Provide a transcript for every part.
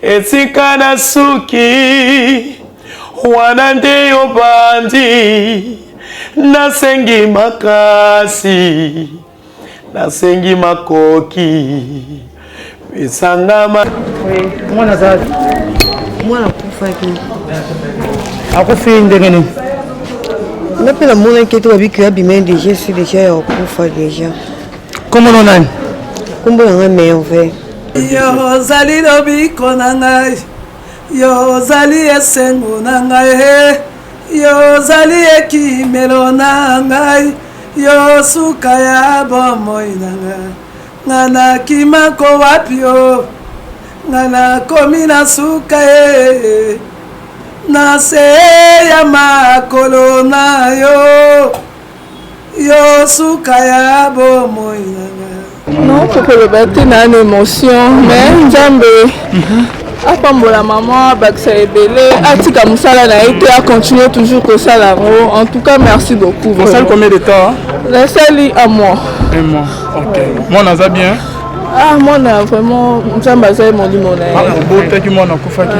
etikana suki wanande yo bandi nasengi makasi nasengi makoki bisangama mwana zazi mwana kufaki akufinde ngene napela mwana keto babiki abimé déjà c'est déjà ya kufa déjà comment on a kumbo nga merve yo zali lobiko na ngai yo zali esengo na ngai yo zali ekimelo na ngai yo suka ya bomoi na ngai ngana kimako wapi o ngana komi na suka na se ya makolo na yo suka ya bomoi na ngai. Non, faut que le bâtiment ait une émotion, mais Nzambe apambola maman, Baksa Ebele, Atika Moussala n'a été à continuer toujours que ça là. En tout cas, merci beaucoup. Vous savez combien de temps? La salle à moi. Un mois, ok. Moi, on a bien. Ah, moi, on a vraiment. Nzambe a mon limon. Ah, bon, t'as dit moi, on a koufaki.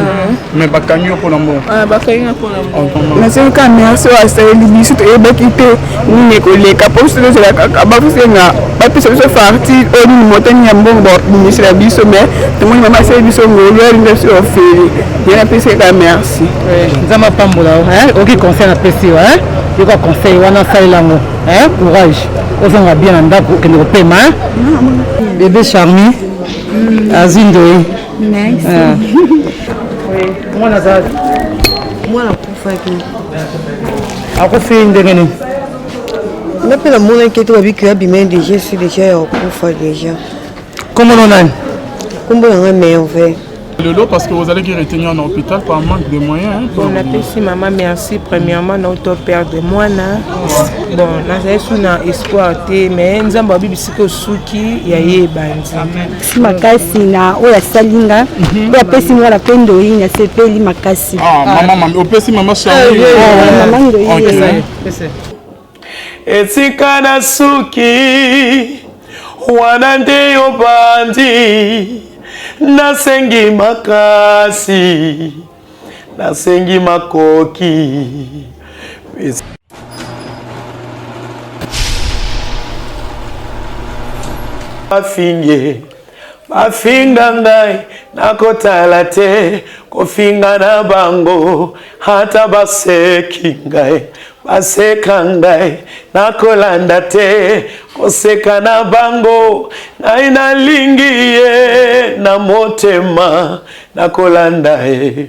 Mais Bakanyo pour l'amour. Ah, Bakanyo pour l'amour. Merci quand merci à Saïli, surtout et Bakité, nous les collègues, pour ce que c'est la Kabafousena, pas plus de partie, au montagne, un bon ministre de la Bissau, mais tout le monde m'a fait du son, il a sur Ophélie. Il y a un peu de merci. Nzama pambola ok conseil na pesi hein il va conseil wana sala lango hein courage ozanga bien ndako ke ne pema bébé Charmy azindo Merci. mwana zazi mwana kufaki akufinde ngene napela mwana keto babiki abimé déjà c'est déjà ya kufa déjà comment on a kumbo nga merve Le lot parce que vous allez retenir en hôpital par manque de moyens. On appelle si maman merci premièrement notre père de moi là. Bon, na sous na espoir té mais nzamba bibisiko suki ya ye bandi. Si makasi na oya salinga, oya pesi mwana pendo ina sepeli makasi. Ah, maman, au pesi maman Charmy. Maman ndo okay. etikana suki wanande yo bandi nasengi makasi nasengi makoki bafinga ngai nakotala te kofinga na bango hata baseki ngai baseka ngai nakolanda te koseka na bango naina lingi ye na motema nakolanda ye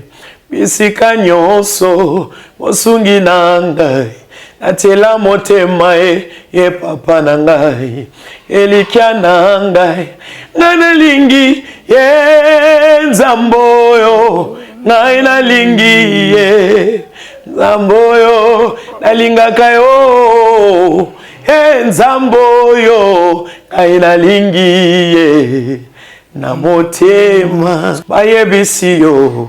bisika nyonso mosungi na ngai atela motema ye papa na ngai elikia na ngai ngana lingi ye nzamboyo ngai na lingi ye nzamboyo nalingaka yo he nzamboyo ngai na lingi ye na motema bayebisi yo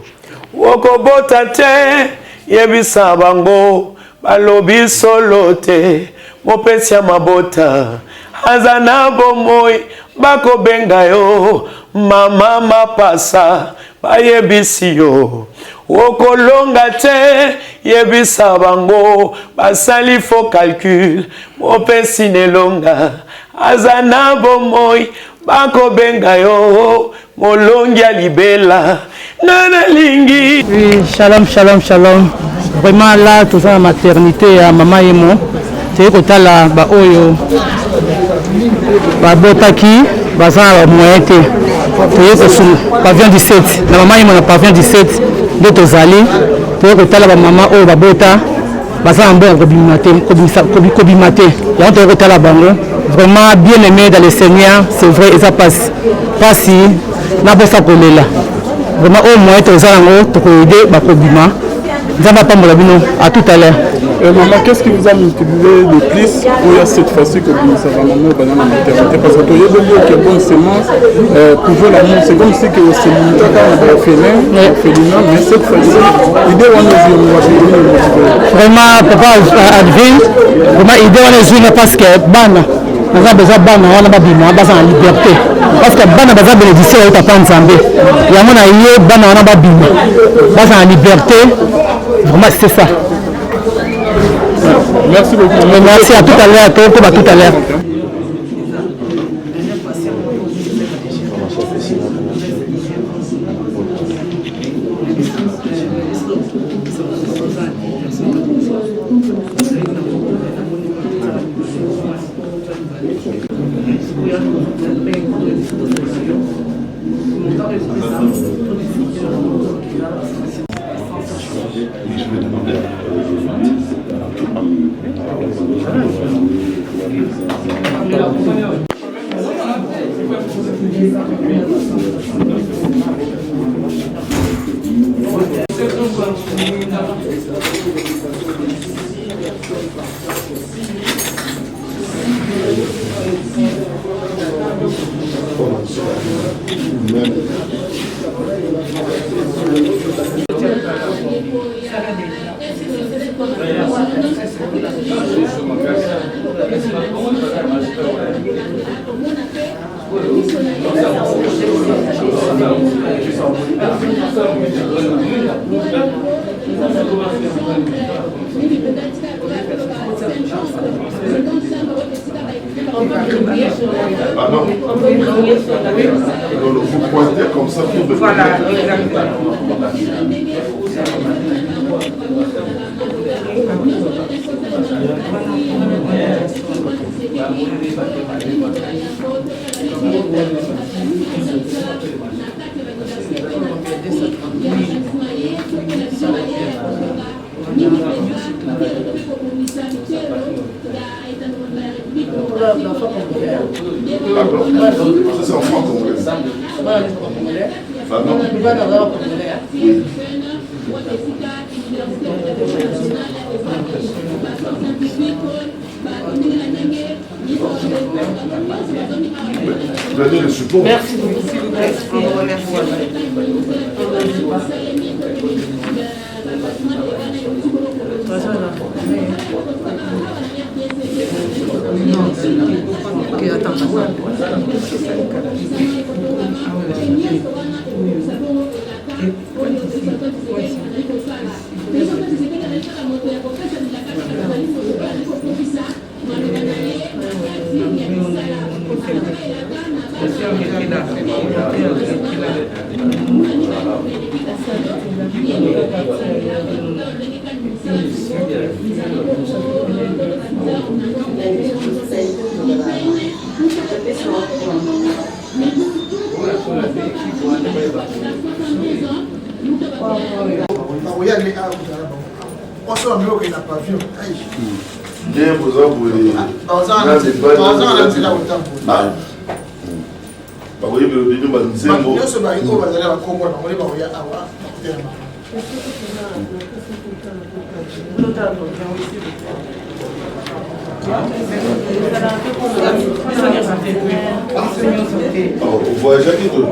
wokobota te yebisa bango balobi solo te mopesi ya mabota aza na bomoi bakobenga yo mama mapasa bayebisi yo okolonga te yebisa bango basali faux calcul mopesi nelonga aza na bomoi bakobenga yo molongi ya libela nana lingi. Oui, shalom shalom shalom. Vraiment là tout ça la maternité à maman Yemo c'est kotala ba oyo ba botaki baza ba moyete toye ko sulu pavillon 17 na maman Yemo na pavillon 17 de tozali toye kotala ba maman oyo ba bota baza en bon kobimate ya toye kotala bango vraiment bien aimé dans le Seigneur c'est vrai et ça passe si na bosa kolela vraiment au moins tozala ngo tokoide ba kobima. À tout à l'heure. Maman, qu'est-ce qui vous a motivé le plus pour cette fois-ci que vous savez maman dans la maternité? Parce que tu as dit que bon semence, pour l'amour, c'est comme si que c'est un félin, mais cette fois-ci, l'idée on est vraiment, papa advient, vraiment idée on est parce que ban, naza besoin bana wana babima baza na liberté parce que bana baza bénédicien oyo papa nzambe yango na ye bana wana babima baza na liberté vraiment c'est ça. Merci beaucoup. Merci à tout à l'heure, tout à l'heure. Ah non. Vous pointez comme ça pour de voilà, c'est en franc congolais. Donnez le support. Merci beaucoup. Ok, attends. Vous voyagez qui tout?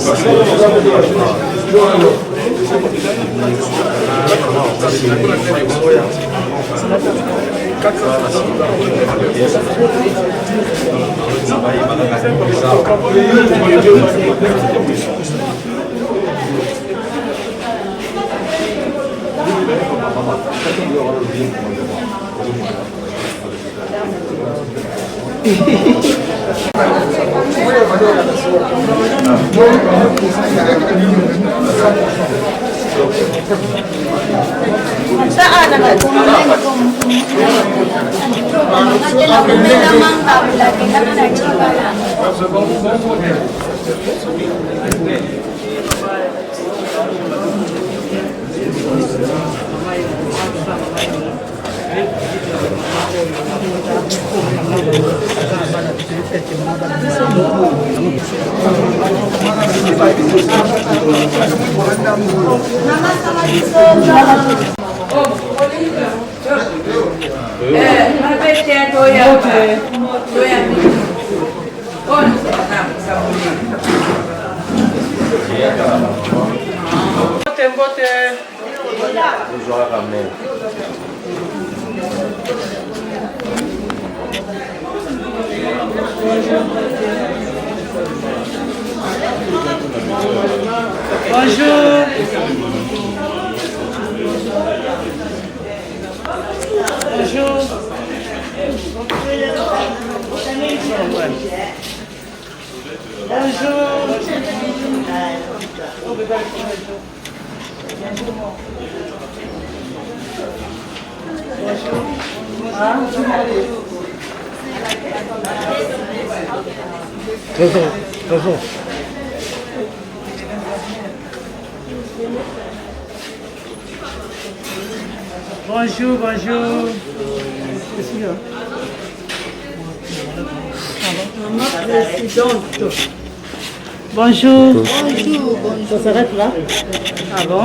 Bonjour. Bonjour. Bonjour. Bonjour, bonjour. Bonjour. Bonjour. Ça s'arrête là? Ah bon?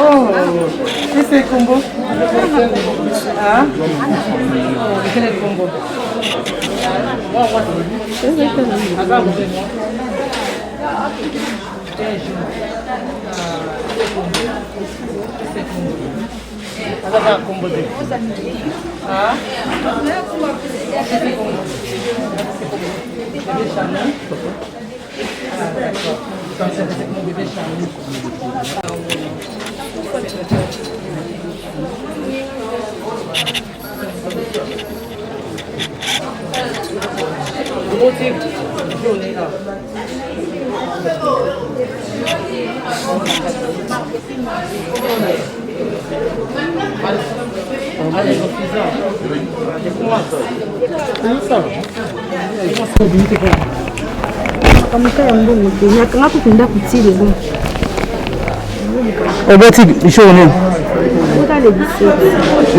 Oh, c'est le combo. Ah, quel est le combo?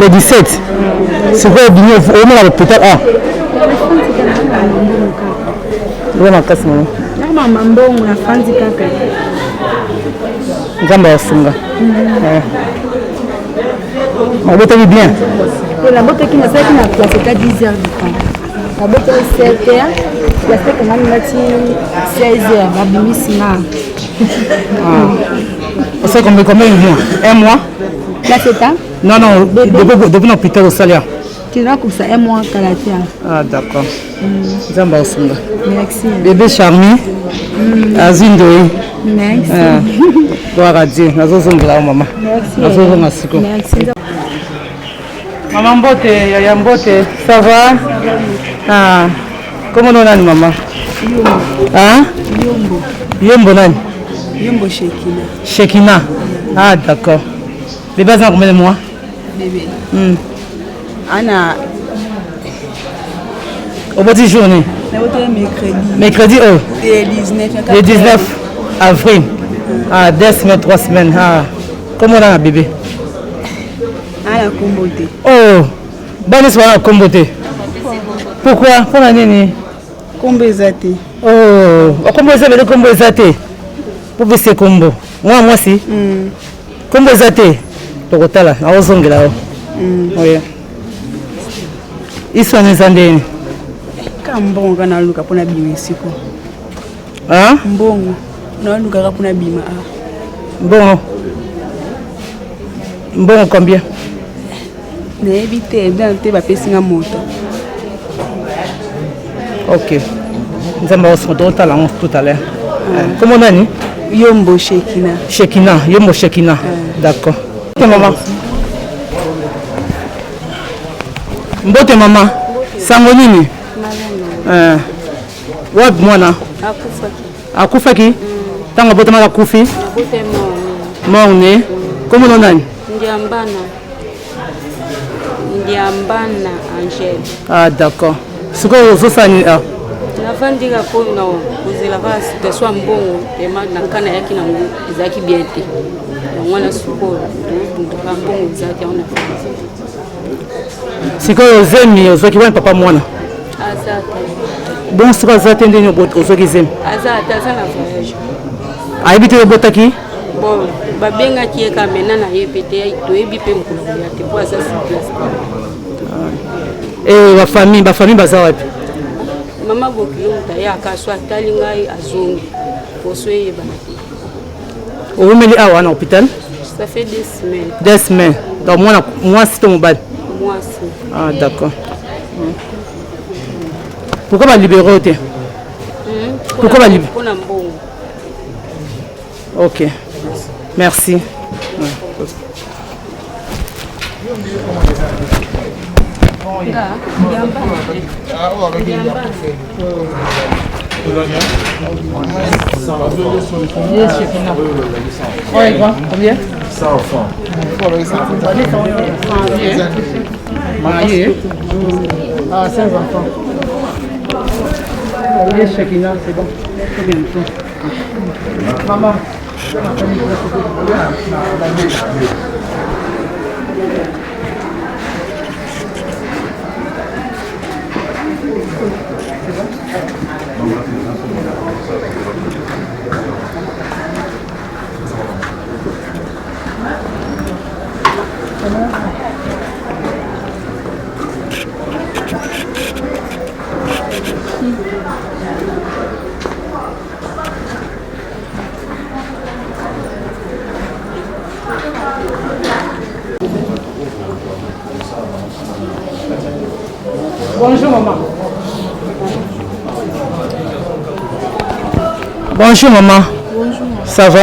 Le 17. C'est quoi le peut-être ah. Vraiment casse moi. Mambo na fanzi kaka. Nzamba yasunga. Mabota bien. La botte qui n'a pas qui na place à 10h du temps. La botte est 7h. La fête quand même là 16h la bimisi na. C'est combien de mois? Un mois? La fête? Non non, depuis l'hôpital au salaire. Tu vas comme ça un mois Kalatia. Ah d'accord. Nzamba yasunga. Merci. Bébé Charmy. Azindo. Merci. Gloire à Dieu. Nazozongela maman. Merci. Merci. Maman Mbote, Yaya Mbote, ça va? Ah, comment on a maman? Yombo. Hein? Yombo. Yombo nani? Yombo Shekina. Shekina. Ah d'accord. Bébé ça combien de mois? Bébé. Anna. Au petit journée? Mercredi. Mercredi oh? Le 19 avril. Ah, 2 semaines, 3 semaines. Ah. Comment on a bébé? À la Comboté. Oh, Bani soir combo te. Pourquoi? Pour la nini? Combo ezate. Oh, combo ezate le combo ezate. Pour que c'est combo. Moi si. Combo ezate. Tokotala, na ozongela. Oui. Iso nzandeni. Kambongo kana luka pona bima siko. Hein? Mbongo. Na luka pona bima. Bon. Bon combien? N'évitez bien te bapesinga moto. Ok. Nous allons se retrouver tout à l'heure. Comment on a dit? Yombo Shekina. Shekina, Yombo Shekina. D'accord. Ok maman. Mbote maman. Sango nini? Wab mwana? Akufaki. Tango bote mala kufi? Morne. Comment on a dit? Ndiambana Angel. Ah d'accord. Ce que vous savez là. La fin de la peau non, vous la vas de soit bon et maintenant quand il y a qui n'a pas bien été. On a support donc un bon exact on a. C'est que vous aimez aux qui vont papa moi. Azata. Bon ce que vous attendez aux qui aiment. Azata ça la voyage. Habitez le botaki. Bon, babenga qui est kamena na yepete to ebipe mukulu ya te pour ça sur place. Et la famille baza wapi? Mama bokilo mutaya akaswa talingai azongi. Poswe banati. Au meli awa en hôpital? Ça fait 2 semaines. 2 semaines. Donc moi c'est ton bal. Moi aussi. Ah d'accord. Pourquoi va libérer te? Pourquoi va libérer? Pour Mbongo. OK. Merci. Combien? 100 francs. Marié. Ah, 16 enfants. C'est bon. Maman. Bonjour maman. Bonjour maman. Bonjour. Ça va?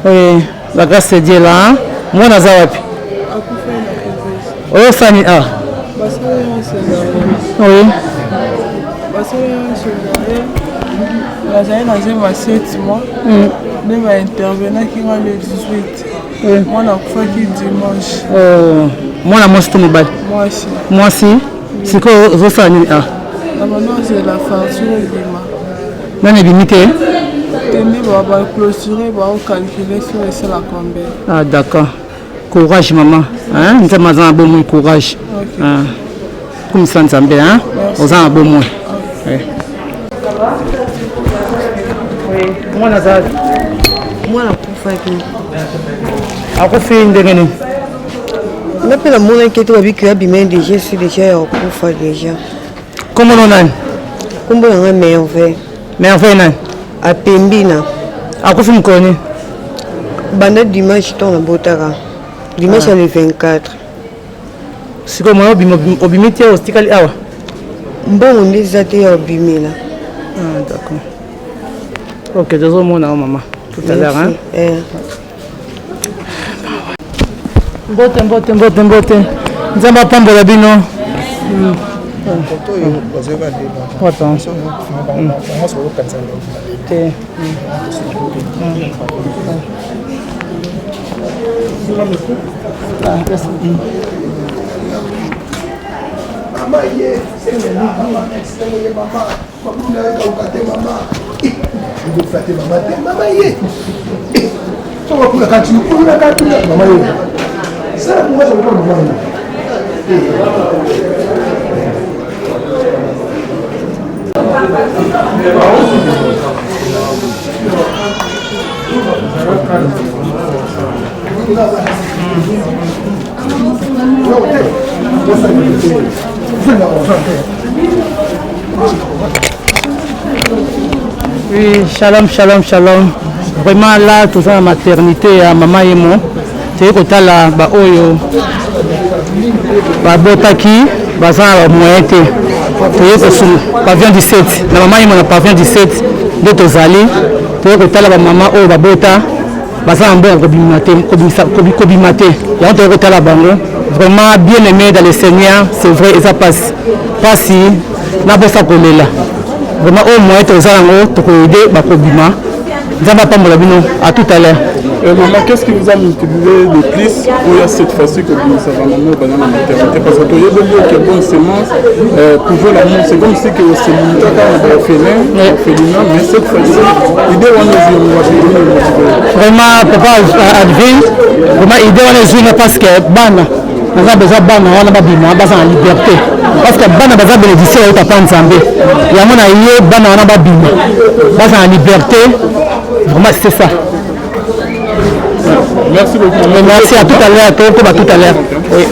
Oui, la grâce de Dieu là. Moi nazawapi. Oh Fanny ah. Oui. J'ai 7 mois. Je vais intervenir le 18. Moi, je suis dimanche. Moi, je suis mobile. Moi aussi. Moi aussi. C'est quoi vous faites? Maintenant, c'est la facture de ma. Non, mais limité. On va clôturer, on va calculer sur la combien. Ah, d'accord. Courage, maman. Hein? Nous avons un bon moins courage. Ok. Comme ça, nous avons bien. Nous avons un bon moins. Oui. Moi, Moi, la Koufaki. Akufi ndengeni. On appelle la monnaie qui est avec la bimène déjà, c'est déjà au Koufa déjà. Comment on a? Comment on a merveille? Merveille, non? À Pembina. Akufi mkoni? Banda dimanche, ton la Botara. Dimanche, le 24. C'est comme moi, obimité au stikali awa. Bon, on est athées au bimela. Ah, d'accord. Ok, deux autres mots, maman. Tout à l'heure, hein? Mbote. Nzamba pambola bino. Attends. Oui, shalom, shalom, shalom. Vraiment là, tout ça, la maternité à Maman Yemo. C'est que tu as là, Oyo, Botaki, Bazan, Moïté. Tu es sur pavillon 17. La Maman Yemo, le pavillon 17, d'autres allées. Tu es que tu as là, Maman Oyo, Bota, Bazan, bon, Kobimate. Là, tu es que tu as là, Bango. Vraiment bien aimé dans le Seigneur, c'est vrai, et ça passe. Pas si, n'a pas ça collé là. Vraiment, au moins, tu as aidé, Bakobima. À tout à l'heure. Maman, qu'est-ce qui vous a motivé le plus pour cette fois-ci que vous savez maman dans la maternité? Parce que il y a des gens qui ont bonne semence pour jouer l'amour. C'est comme si que c'est une féminin, mais cette fois-ci, l'idée on est vraiment, papa Advil, vraiment, l'idée on est parce que Bana, on a besoin de Bana, on a besoin de liberté. Parce que Bana a besoin de bénéficier de ta Nzambe. Il y a mon aïe, Bana, on a besoin de liberté. Vraiment, c'est ça. Merci beaucoup. Merci à tout à l'heure. À tout à l'heure. Oui.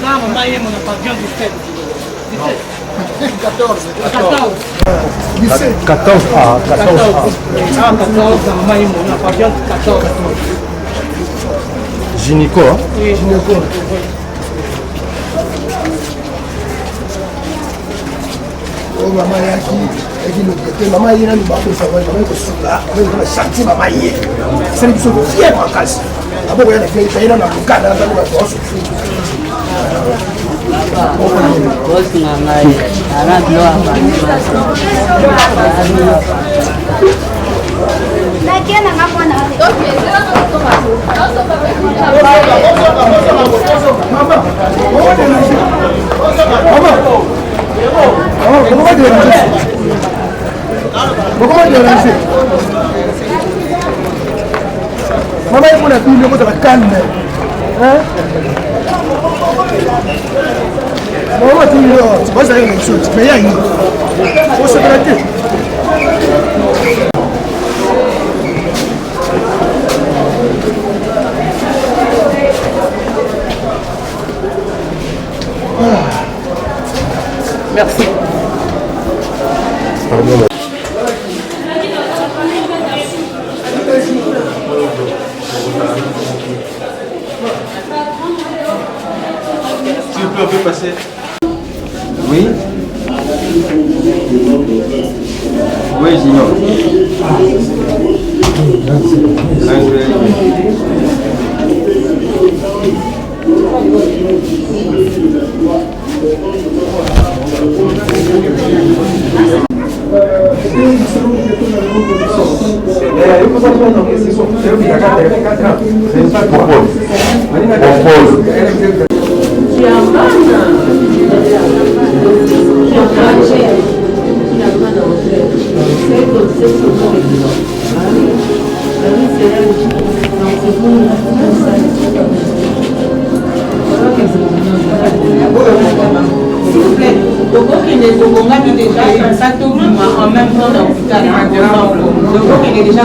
Maman est mon pavillon 17. 14. 14 A. 14 A. Maman est mon pavillon 14. Gynéco, hein? Oui, gynéco. Oh maman yaki maman yena ni ba ko savoir maman ko sula maman ko chanti maman ye c'est une chose fière en casse abo ko yana fait yana na kukana na ba ko so fu boss ngai ana bilo apa na kena ngapona comment déranger? Comment déranger? Maman, il faut la fille, il faut la calme. Hein? Maman, tu vas aller une chose, mais il y a une. Il faut se gratter. Merci. Tu peux un peu passer? Oui. Oui, j'ignore. S'il vous plaît, ça tourne en même temps dans l'hôpital. Donc, il est déjà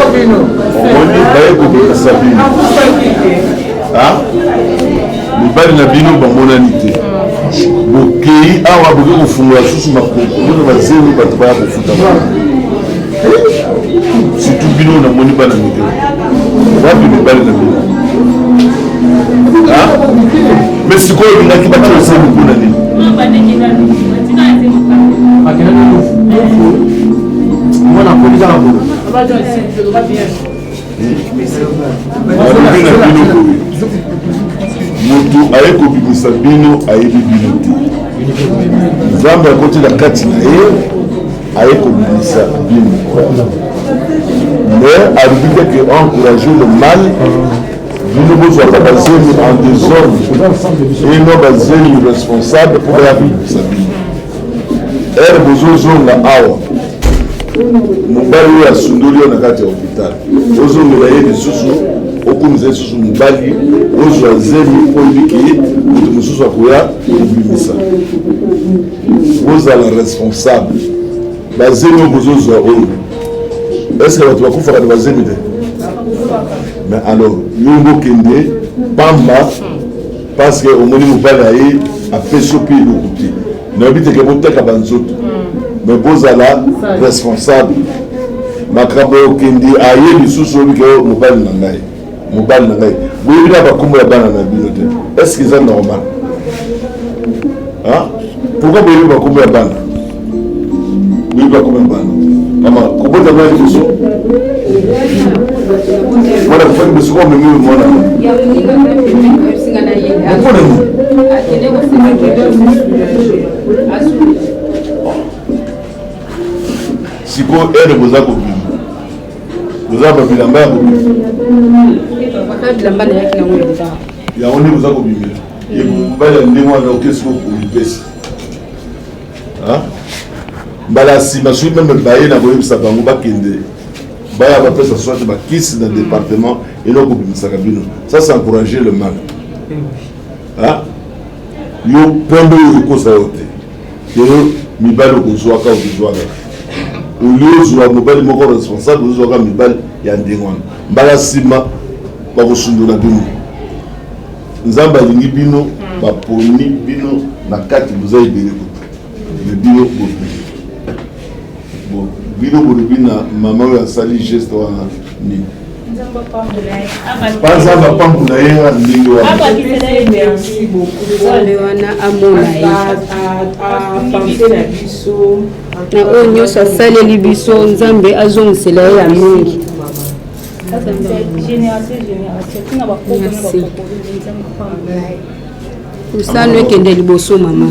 omoni baye kobekisa bino mibali na bino bamonani te bokei awa boke kofungola susu makoko bino bazeli bato baya kofuta surtout bino namoni bana mike wapi mibali na bino mais sikoyo olingaki bato oseli mpona nini mwana kolisa na bolo moto aye kobimisa bino ayebi bino te nzambe akotela kati na ye aye kobimisa bino mais alobi keke encourager le mal bino bozwaka bazemi en désordre eno bazemi responsable mpo baya kobimisa bino ere bozozonga awa mobali oyo asundoli yo na kati ya hôpital ozongela ye lisusu okumisa lisusu mobali ozwa zemi mpo ebiki moto mosusu akoya kobimisa ozala responsable bazemi oyo bozozwa oyo estce bato bakufaka na bazemi te mais alors yo ngokende pamba parce que omoni mobali na ye apesi yo mpe eloko te nayebi teke boteka banzoto mais bozala responsable makambo okende aye lisusu oyebike mobali na ngai boyebi na bakombo ya bana na bino te est ce que eza normal pourquoi boyebi bakombo ya bana boyebi bakombo ya bana ama kobota ngai liboso wana kufaki besiko omemi mwana mpona nini siko ere boza kobima boza babilamba ya kobima yango nde boza kobimela mobali ya ndenge wana okesiko kolipesi mbala nsima soki meme baye na koyebisa bango bakende baya bapesa soit bakisi na département eloko kobimisaka bino ça c'est encourager le mal yo pembe oyo ekosa yo te yo mibali okozwaka oliozwa mobali moko responsable ozwaka mibali ya ndenge wana mbala nsima bakosundola bino nzambe alingi bino baponi bino na kati boza ebele kutu me bino bino bolobi na mama oyo asali geste wana nini banzambe apambula ye nga ndenge wana amona ye na oyo nyonso asaleli biso nzambe azongisela ye ya mingi usano ekende liboso mama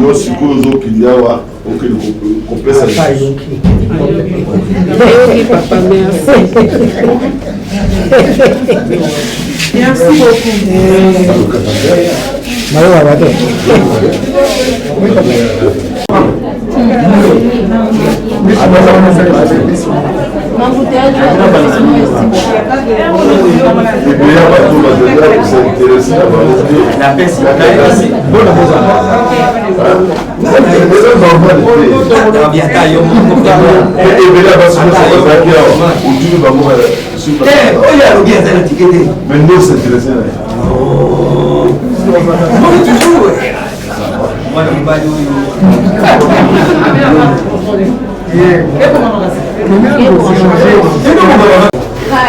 yo sikoyo ozokende awa okende kopesa eyoki papa merci beaucoup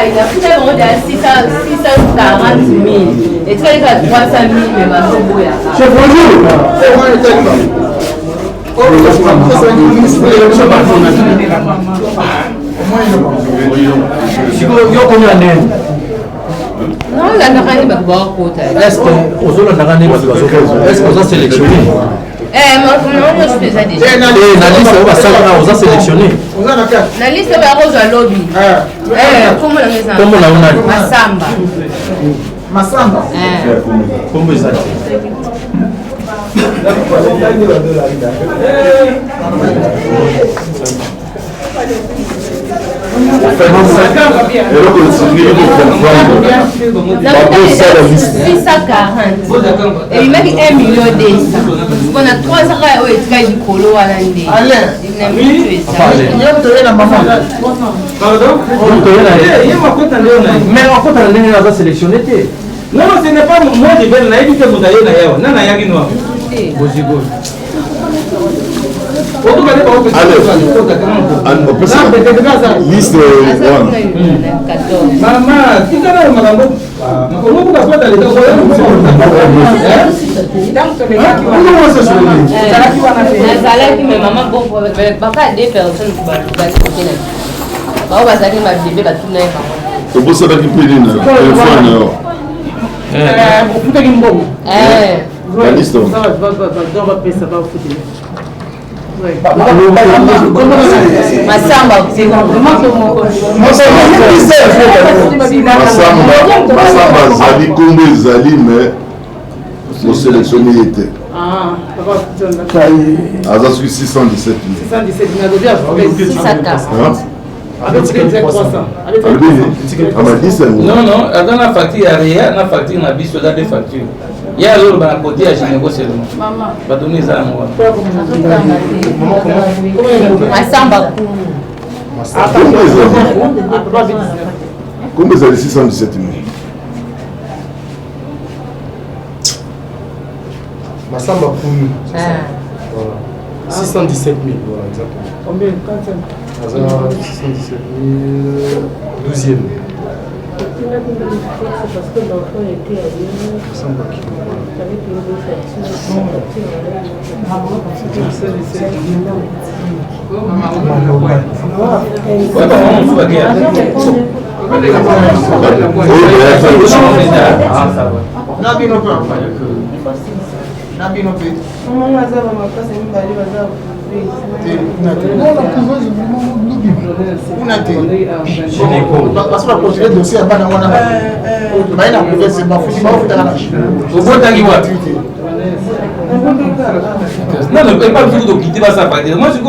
Il a pris un gros de 640 000 et tu as 300 000 mais ma soeur. C'est bonjour. Non, la narine va voir côté. Est-ce que vous avez sélectionné? Non, je fais ça déjà. La liste va sélectionner. La liste va rose à lobby. Comment la maison? Comment la on a? Masamba. Masamba. Comment ça? eloko esengeli kokomprendre babosala liste 640 et il m'a dit 1 million 200 Bon, on a 3 ans où il y a du colo à l'année. Pardon? Mais on compte en ligne dans sélectionné. Non, ce n'est pas moi qui vais naïf que vous allez naïf. Non, naïf noir. Liste Maman, tu connais madame? Comment vous appelez les mais maman, bon, papa a 2 personnes qui Masamba Zali Kombo Zali mais au sélectionné était. Aza 617 000. 604. Non, non, dans la facture, il y a la facture, on a vu des factures. Il y a l'autre dans le côté à Génégo seulement. Maman. Va donner ça à moi. Masamba. Combien ça 617 000? Masamba Kouni. 617 000, voilà, exactement. Combien? 617 000, 12e. Parce que l'enfant était non, ne peut pas toujours de quitter sa partie. Moi, je dis,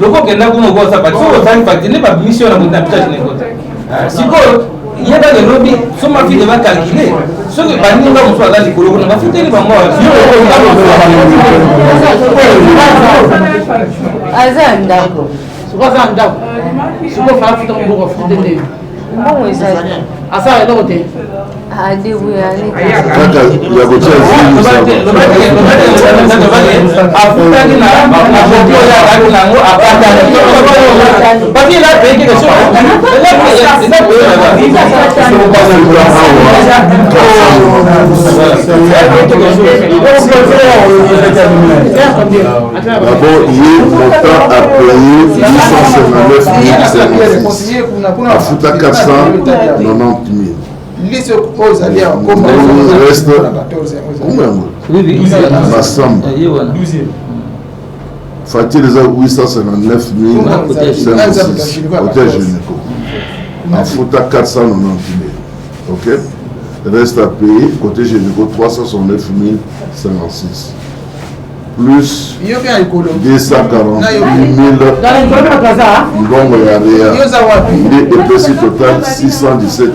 le corps qui est là pour nous voir sa partie, sa partie n'est pas mission à mon habitat. Si il y a des lobbies, si ma fille va calculer, ce que par nous, on soit là, les colons, on va foutre les mamans. D'abord, il y a montant à payer 859 000 à Fouta 490 000. Il reste combien? Massamba. Fatih les a 859 506. Hôtel Généco. À Fouta 490 000. Ok? Reste à payer. Côté Généco 369 056. Plus 248 000 Mbongo ya Réa. Et petit total 617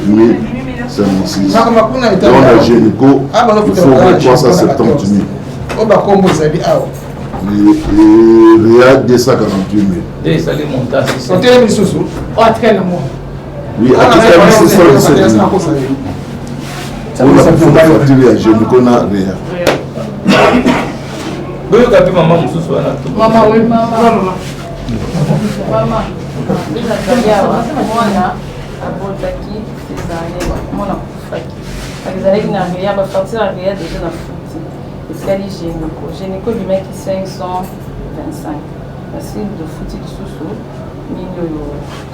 056. Dans la Génico, il faut 370 000. Et Réa 248 000. Oui, à tout cas, 617 000. Pour la facture à Génico, na Réa. Maman, oui, maman. Génico lui met 525. Merci de foutre du sous-sous.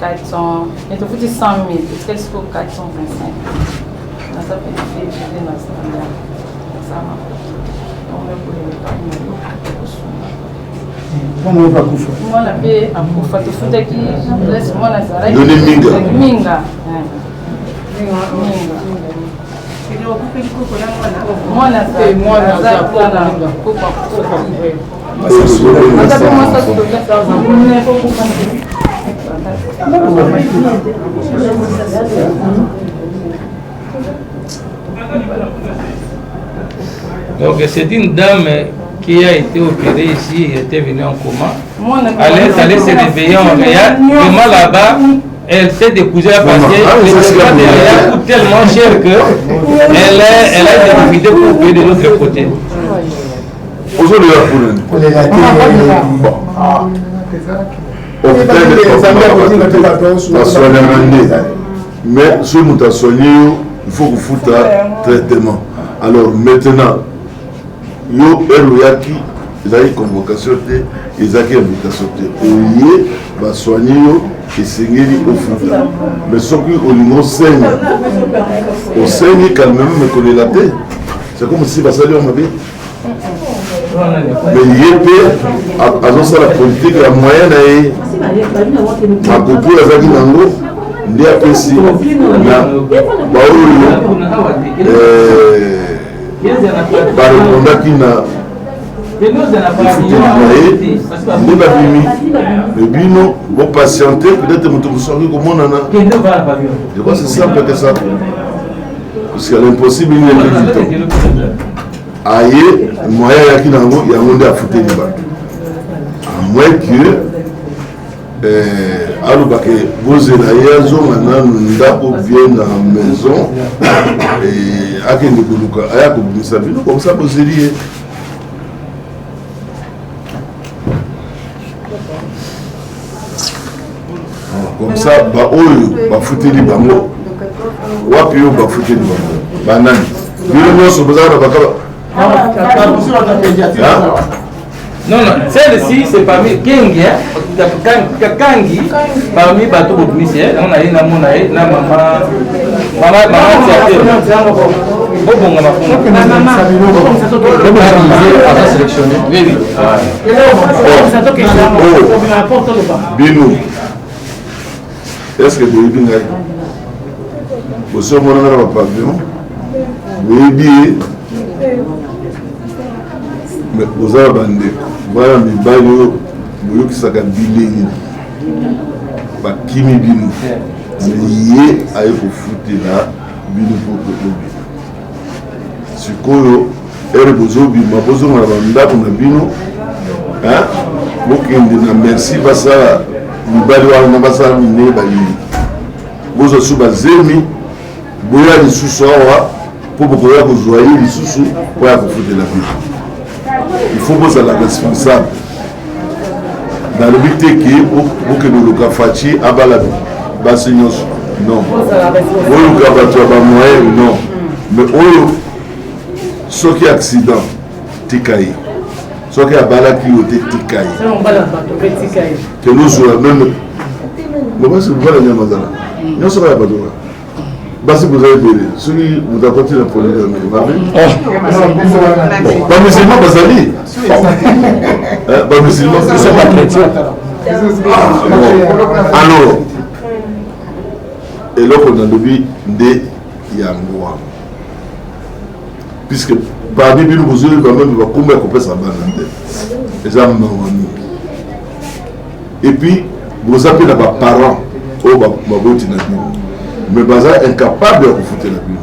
400. Et de foutre 100 000. Est-ce qu'elle se trouve 425? Ça fait des filles dans ça. Moi, la paix, à qui laisse moi la Zara. Minga. Moi, la donc c'est une dame qui a été opérée ici, il était venu en coma. Elle allait se réveiller en réa. Vraiment là-bas, elle s'est décousée parce que le traitement de réa coûte tellement cher qu'elle a été diffusée pour payer de l'autre côté. Aujourd'hui, mais si vous avez soigné, il faut que vous foutre un traitement. Alors maintenant, yo eloyaki, ils ont une convocation, ils ont une invitation. Ils va soigner, et saigner au foot. Mais ce qui au niveau saigne, au saigne quand même me connaît la tête. C'est comme si ça lui en avait. Mais il y a la politique, la moyenne, à couper la zaki nango, ndi apesi na barepondaki na nde babimi me bino bopatiente peut-être moto mosoki komonana. Je crois que c'est simple que ça, parce que l'impossible il est du temps. Aye moyen yaki nango yango nde afuteli bato, à moins que alobaka bozela ye azonga nanu ndako bien na maison akende koluka aya kobimisa bino comme ça bozeli ye. Comme ça baoyo bafuteli bango wapi oyo bafuteli bango banani bino nyonso bozala na bakaba. Non, non, celle-ci c'est parmi Kengi, Kangi, parmi Bateau Bobmissi, on a une amonaï, na maman Bino, est-ce que vous avez dit vous sommes dans le pavillon, vous avez mais vous avez bandé. Voilà mes bails, vous qui s'agit bilingue. Bah qui me bino. Mais hier, aïe pour foutre là, bino pour que si quoi, elle besoin de ma besoin de la banda pour la bino. Hein? Vous qui me merci parce que nous baillons na basa mine bayi. Vous aussi bazemi, vous avez des sous-soins pour que vous voyez les sous pour vous foutre la bino. Il faut que vous soyez responsable. Dans le but que vous que nous le fassiez à Balabi, Bassignos, non. Vous le cabatez à Bamoye, non. Mais ce qui est accident, Tikaï. Ce qui est à Balaki, Tikaï. Que nous soyons même. Mais moi, c'est vous voyez la Mazala. Nous sommes à Badoura. Basi vous avez belé. Celui vous apportez la police. Pas musulman, Basali. Pas musulman, c'est pas chrétien. Alors, et là, on a levé des Yangoua. Puisque parmi nous, vous avez quand même combien de ça les âmes. Et puis, vous appelez les parents au Baboti Nabi. Mais baza incapable de foutre la bino.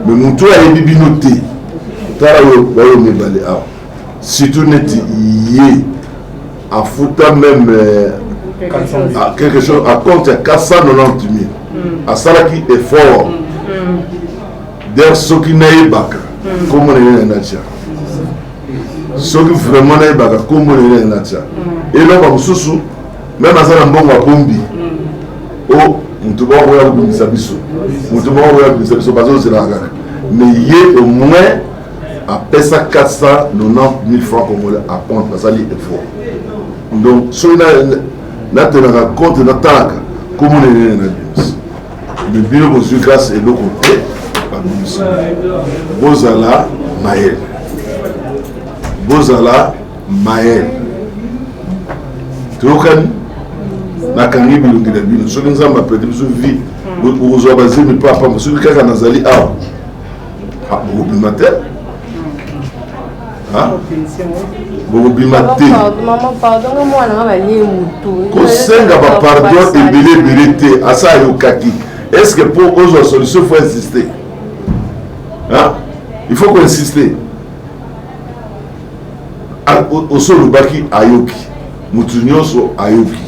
Mais mon tour a été binoté. Tarayo bayo me balé a. Si tu n'es yé à foutre même à quelque chose à compte 490 000. À ça qui est fort. D'ailleurs ce qui n'est pas comme on est en Atia. Ce qui vraiment n'est pas comme on est en Atia. Et là on sous même à ça un bon bombi. Oh mutu ba oya kubisa biso parce que c'est la gare mais il y au moins à pesa 490 000 francs congolais à prendre parce que c'est fort. Donc si on a tenu compte de l'attaque comme on est dans le bureau de grâce et le côté Bozala Maël tu vois nakangi bilungi na bino soki nzambe apete biso vie okozwa bazemi mpe apamba soki kaka nazali awa bokobima te bokobima te kosenga bapardon ebele te asa ayokaki. Est ce que pour ozwa solution il faut insister, il faut qu'on insiste. oso lobaki ayoki mutu nyonso ayoki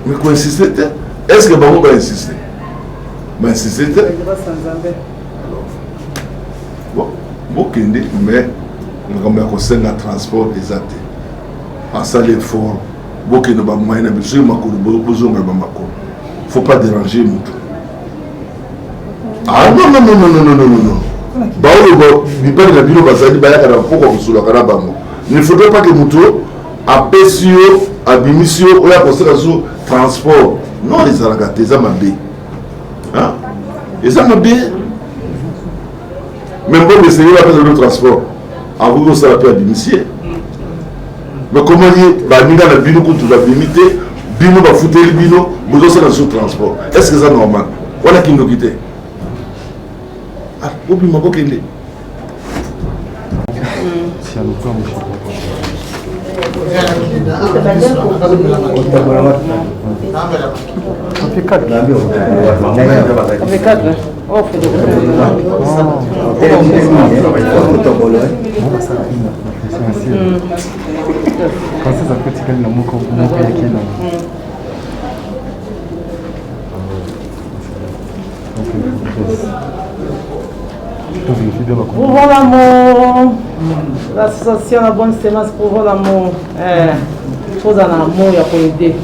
mais koinsiste te est-ce que bango bainsiste bainsiste te bokende mais makambo ya kosenga transport eza te asali effort bokende bamoyen na biso yo makolo bozonga bamakolo faut pas déranger mutu ah non baoyo bipale na bino bazali bayaka na mpoko kosolaka na bango ne faudrait pas que mutu apesi yo abimisi yo oyo akosala so transport non ezalaka te eza mabe eza mabe mais mboka esengeli bapesa bino transport akoki kosala mpe abimisi ye mais comment ye baninga na bino kutu babimi te bino bafuteli bino bozosala so transport est ce que eza normal wana kindoki te obima bokende Prouvons l'amour. L'association La Bonne Sémence, prouvons l'amour. Chose en amour, il y a pour aider.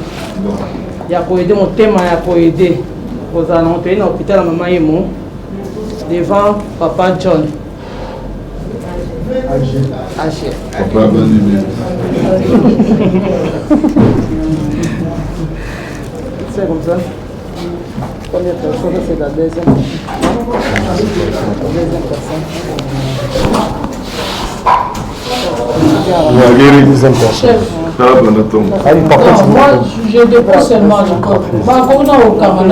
Il y a pour aider mon thème, il y a pour aider. Vous allez entrer dans l'hôpital à Maman Emo, devant Papa John. Agir. Papa Bandimé. C'est comme ça. Combien de personnes? C'est la deuxième. Deuxième personne. Moi, je dépose seulement le corps. On a au Cameroun,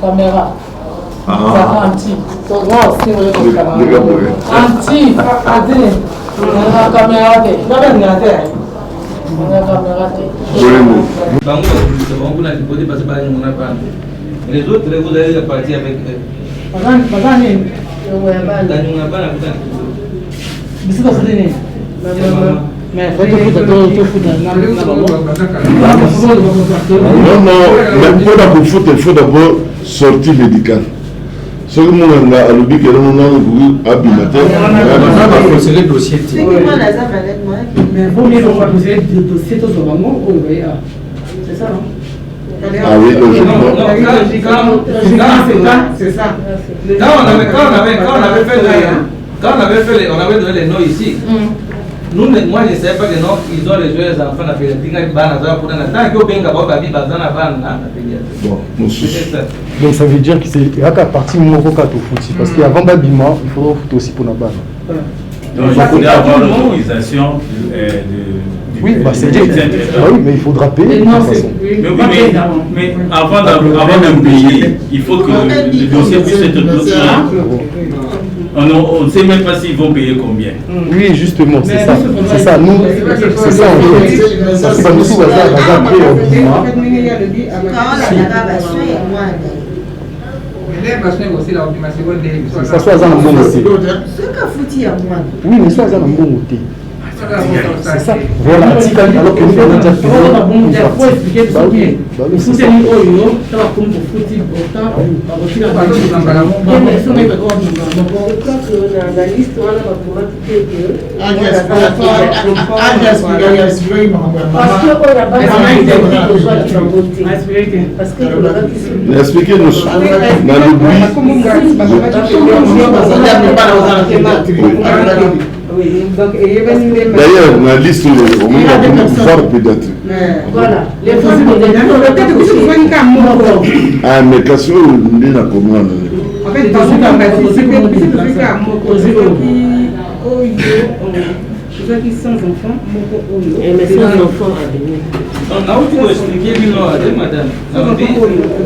caméra. Anti. Anti. Les autres, vous allez repartir avec eux. Pour il faut d'abord sortir médical. Ce que nous avons à l'objet que nous avons abîmaté. C'est le dossier. Mais vaut mieux qu'on va poser le dossier tout sur le moment. C'est ça, non? Ah oui, logiquement. C'est ça. Quand on avait donné les noms ici, nous, moi je ne savais pas que non, ils ont rejoint les enfants à pédiatrie. Donc ça veut dire que c'est à partir du moment où parce qu'avant Babima, il faut foutre aussi pour la balle. Donc il faudrait avoir l'autorisation oui, bah c'est oui, mais il faudra payer de toute façon. Mais avant de payer, il faut que le dossier puisse être clôturé. On ne sait même pas s'ils vont payer combien. Oui, justement, c'est ça. C'est ça, nous, c'est ça en fait. Parce que nous sommes ça soit un bon côté. Oui, mais soit un bon côté. C'est ça. Voilà, alors que nous avons déjà fait. Il faut expliquer tout ça. Le soutien au Yo, ça va comme pour foutre autant. Je crois que dans la liste, on a pour parce que expliquez-nous d'ailleurs, dans la liste, on a voir pédiatrie. Voilà. Les ah, mais qu'est-ce que vous dites à comment? En fait, qui sans enfants, mais sans enfants à venir. On a aussi expliqué madame.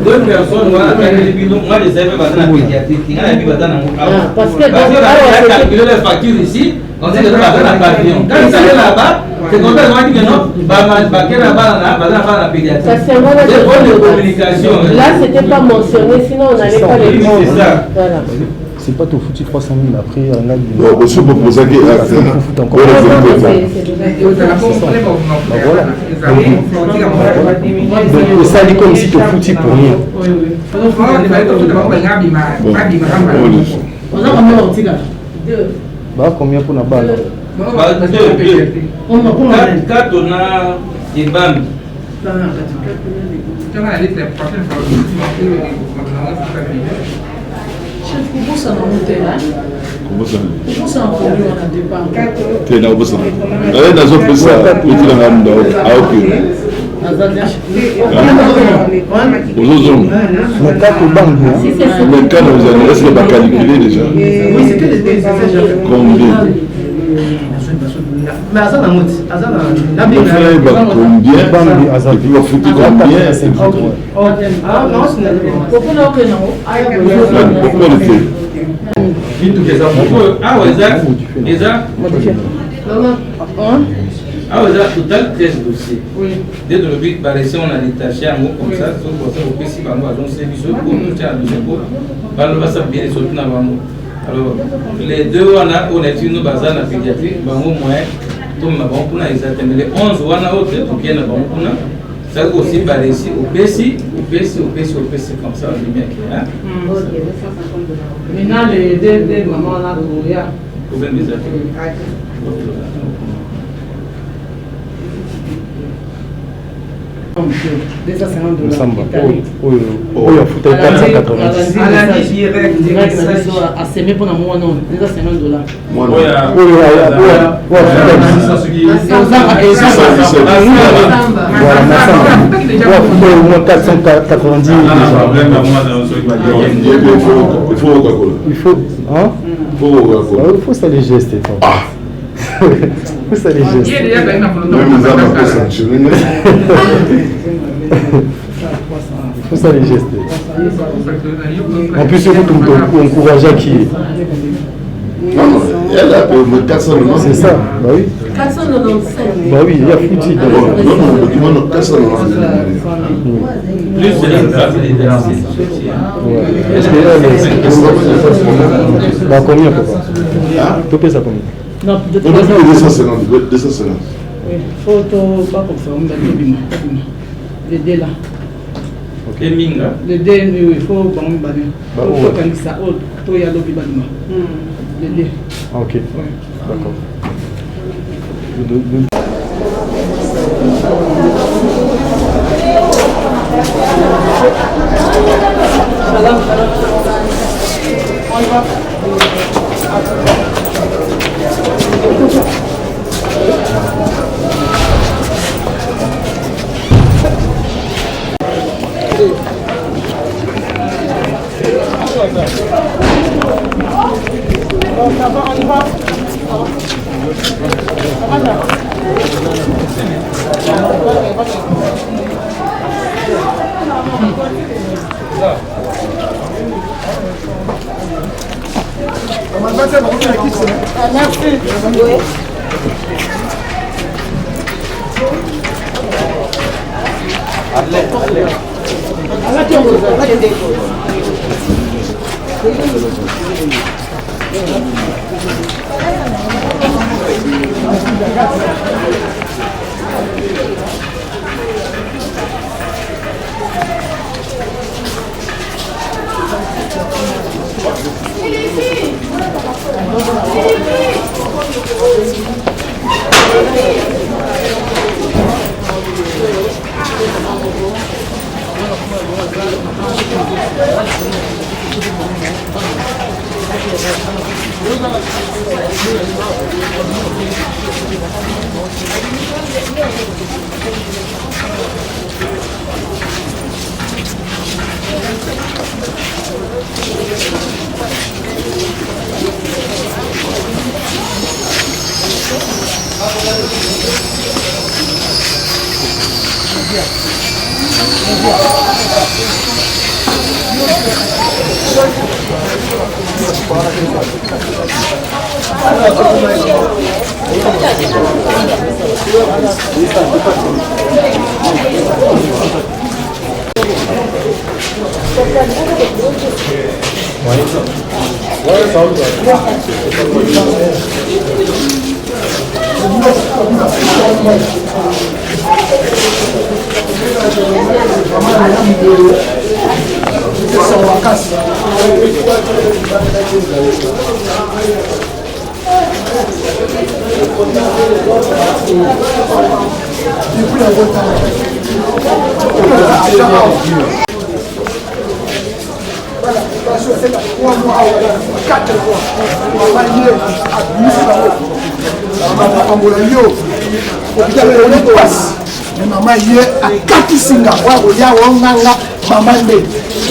Deux personnes, moi je savais pas dans la pédiatrie. Parce que on a calculé les factures ici, on dit que c'est pas dans la pavillon. Quand ils allaient là-bas, c'est comme ça qu'on dit que non, la pédiatrie. C'est bonne communication. Là, c'était pas mentionné, sinon on n'allait pas les prendre. C'est ça. Voilà. c'est pas tout foutu 300 000 après on a dit bon aussi pour poser que voilà donc ça dit comme si tu foutu pour rien bah combien pour la balle quand on a des bandes Comment ça va monter là? Comment ça va monter on a départ? Tu es là où ça? Allez dans un peu ça, tu es là où ah ok. Aux autres hommes. Mais quand tu bandes, mais quand vous allez, est-ce que vous avez calculé déjà? Oui, c'était les combien? Mais à ça, la moitié. Combien? Et puis on fout combien? Ah non, c'est pourquoi le fait? Ah ouais, ça. Ah ouais, ça, total 13 dossiers. Dès le but, on a détaché un mot comme ça, sauf pour ça, on peut s'y avoir un service pour nous faire un dossier pour. On va s'en bien sortir dans le alors, les deux, on a été une base dans la pédiatrie, au moins, tout le monde a exactement les 11 ou on a autre pour qu'il y ait un bon coup. Ça aussi, ici, au PC, comme ça, on dit bien qu'il y a. Maintenant, les deux mamans là, il y a. Combien des affaires? Déjà $50. Il a foutu 490. À la direct, à semer pour un mois, non, déjà $50. Il faut ça les gestes. Vous savez juste. Faut ça les gestes. En plus, vous encouragez qui Non, elle a payé 490. C'est ça, bah oui. 495. Bah oui, il y a foutu. Non, 490. Plus c'est la bah combien papa? Tu payes ça combien? Non, de 250. Oui, faut pas confirmer les deux là. Et Minga? Les deux, il faut qu'on organise ça. Il y a l'autre bâtiment. Les deux. Ok. D'accord. Maman hier à Katisinga, maman ne.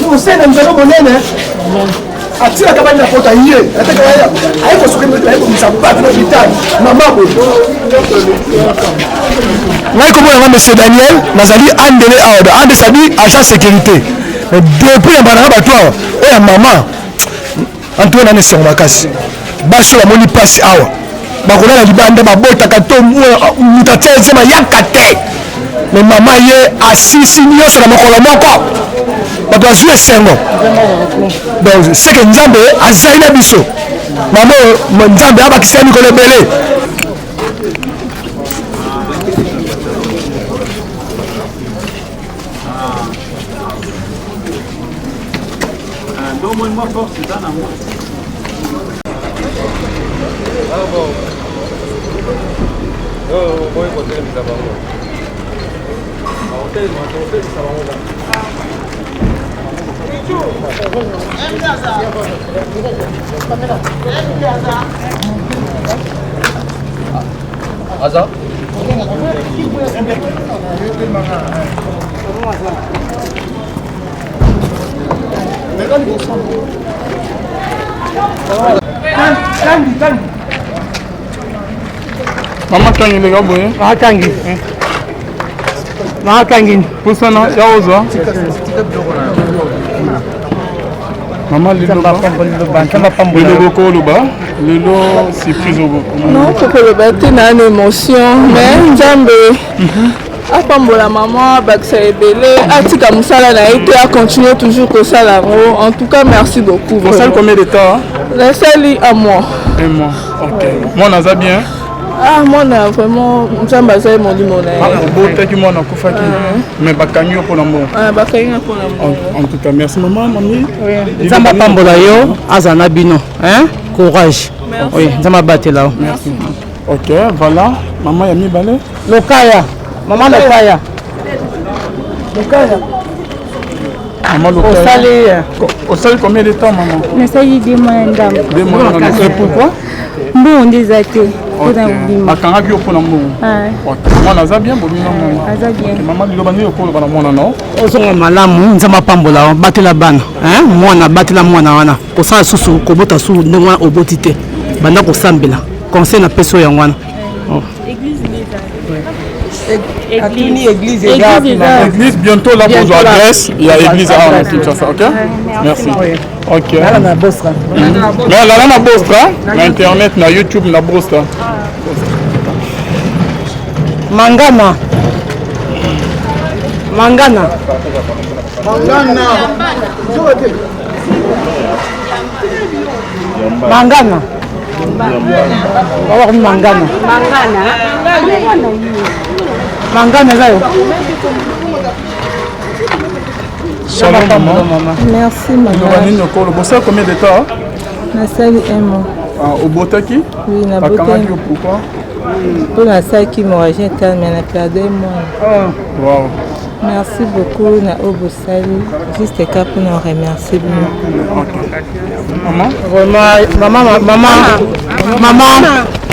Nous sommes dans le monde. Ati la cabane de la porte à hier. Aïe, parce que nous sommes pas dans l'hôpital. Maman, moi, comment monsieur Daniel, Nazali, Andele Aoda, Ande Sabi, agent sécurité. Depuis un laboratoire, et maman, Antoine Anne sur ma casse. Basso la moni passe awa. Bakola la libanda babota kato mutatenze ma yakate. Mais maman yé assis nyo sur la mokolo moko. Bato azue sengo. Donc c'est que Nzambe azaina biso. Maman Nzambe abakisa mikolo belé. Donne-moi force, c'est un amour. Aza? Mama tangi le gabo eh? Ah tangi. Ma tangi. Pusana ya oza. Mama lilo ba. Lilo ko luba. Lilo surprise ogo. Non, faut que le bâti n'a une émotion, mais Nzambe. Apambola maman, Baksa Ebele, Atika Moussala n'a été à continuer toujours au Salamo. En tout cas, merci beaucoup. Vous savez combien de temps? La salle à moi. Et moi, ok. Moi, on a bien. Ah, moi, on a vraiment. Nzamba Zay mon limon. Ah, bon, t'as dit moi, on a koufaki. Mais Bakanyo pour l'amour. Ah, Bakanyo pour l'amour. En tout cas, merci maman, mamie. Oui. Nzamba Pambola yo, Azana Bino. Hein? Courage. Merci. Oui, Nzamba Batela. Merci. Ok, voilà. Maman, Yami Balé. Lokaya. Maman Lokaya. Lokaya. Maman Lokaya. Au salut combien de temps, maman? Je suis deux mois d'âme. 2 mois. Et pourquoi? Bon, des athées. Akanga bio pour l'amour. Moi, naza bien, bon, maman, il va pour le bon, non? Ozonga malamu, Nzamba Pambola, batela bana. Hein? Mwana batela mwana wana. Pour ça, susu, kobota su, ndengwa obotite. Banda ko sambela. Conseil na peso ya ngwana. Église, bientôt là pour l'adresse. Il y a église à Kinshasa, ok? Merci. Ok. Là, on a Bostra. Là, on a Bostra. Internet, na YouTube, na Bostra. Mangana. Mangana. Mangana. Mangana. Mangana. Mangana zayo. Shalom maman. Merci maman. Vous savez combien de temps? Na sali un mois. Au Botaki? Oui, na Botaki. Pourquoi? Pour la salle qui m'a rejoint, mais elle a perdu un mois. Wow. Merci beaucoup, na Obosali. Juste cas pour nous remercier. Maman,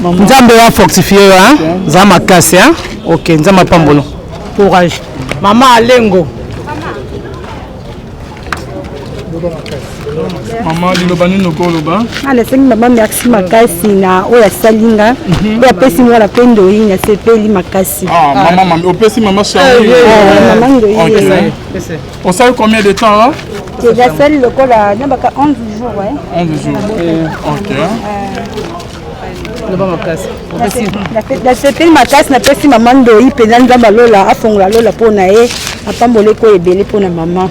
Nzambe wa fortifier hein? Nzamba kasi hein? OK, Nzamba Pambolo. Courage. Maman Alengo. Maman Lilobani Nokoloba. Allez, c'est maman merci makasi na oya salinga. Oya pesi moi la pendo ina sepeli makasi. Ah, maman, au pesi maman chérie. Maman ndo OK. On sait combien de temps là? C'est la salle le col à 11 jours ouais. 11 jours. OK. La sepeli makasi na pesi maman ndo ipenda nzamba lola afongola lola pona e apambole ko ebele pona maman.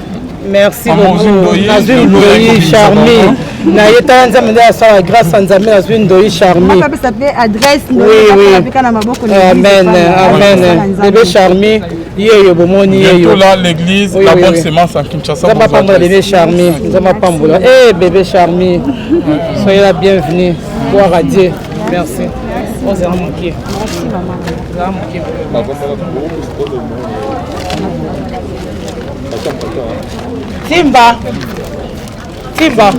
merci beaucoup. Nazwi Ndoyi Charmi. Na yeta nzambe nda sa grâce à nzambe Nazwi Ndoyi Charmi. On peut s'appeler adresse Amen. Amen. Bébé Charmi. Yeyo bomoni yeyo. Là l'église la bonne sémence à Kinshasa. Nzamba pambola bébé Charmi. Nzamba pambola. Eh bébé Charmi. Soyez la bienvenue. Gloire à Dieu. Merci. On s'est remonté. Merci maman. Simba. Simba.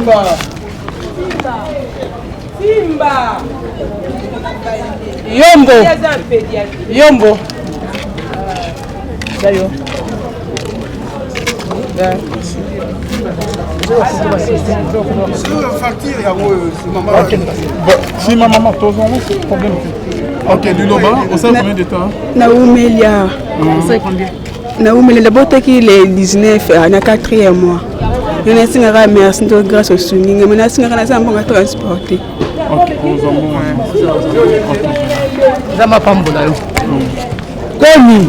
Simba. Yombo. Yombo. D'ailleurs. Si ma maman, toi, c'est problème. Ok, Luloba, on sait combien de temps? Naoumelia. On sait combien? Naoumelia, d'abord, qui est 19, on a 4e mois. Je ne sais pas merci de grâce au souvenir, mais je ne sais pas transporter. Ok, aux amours. Zama pambola. Koni.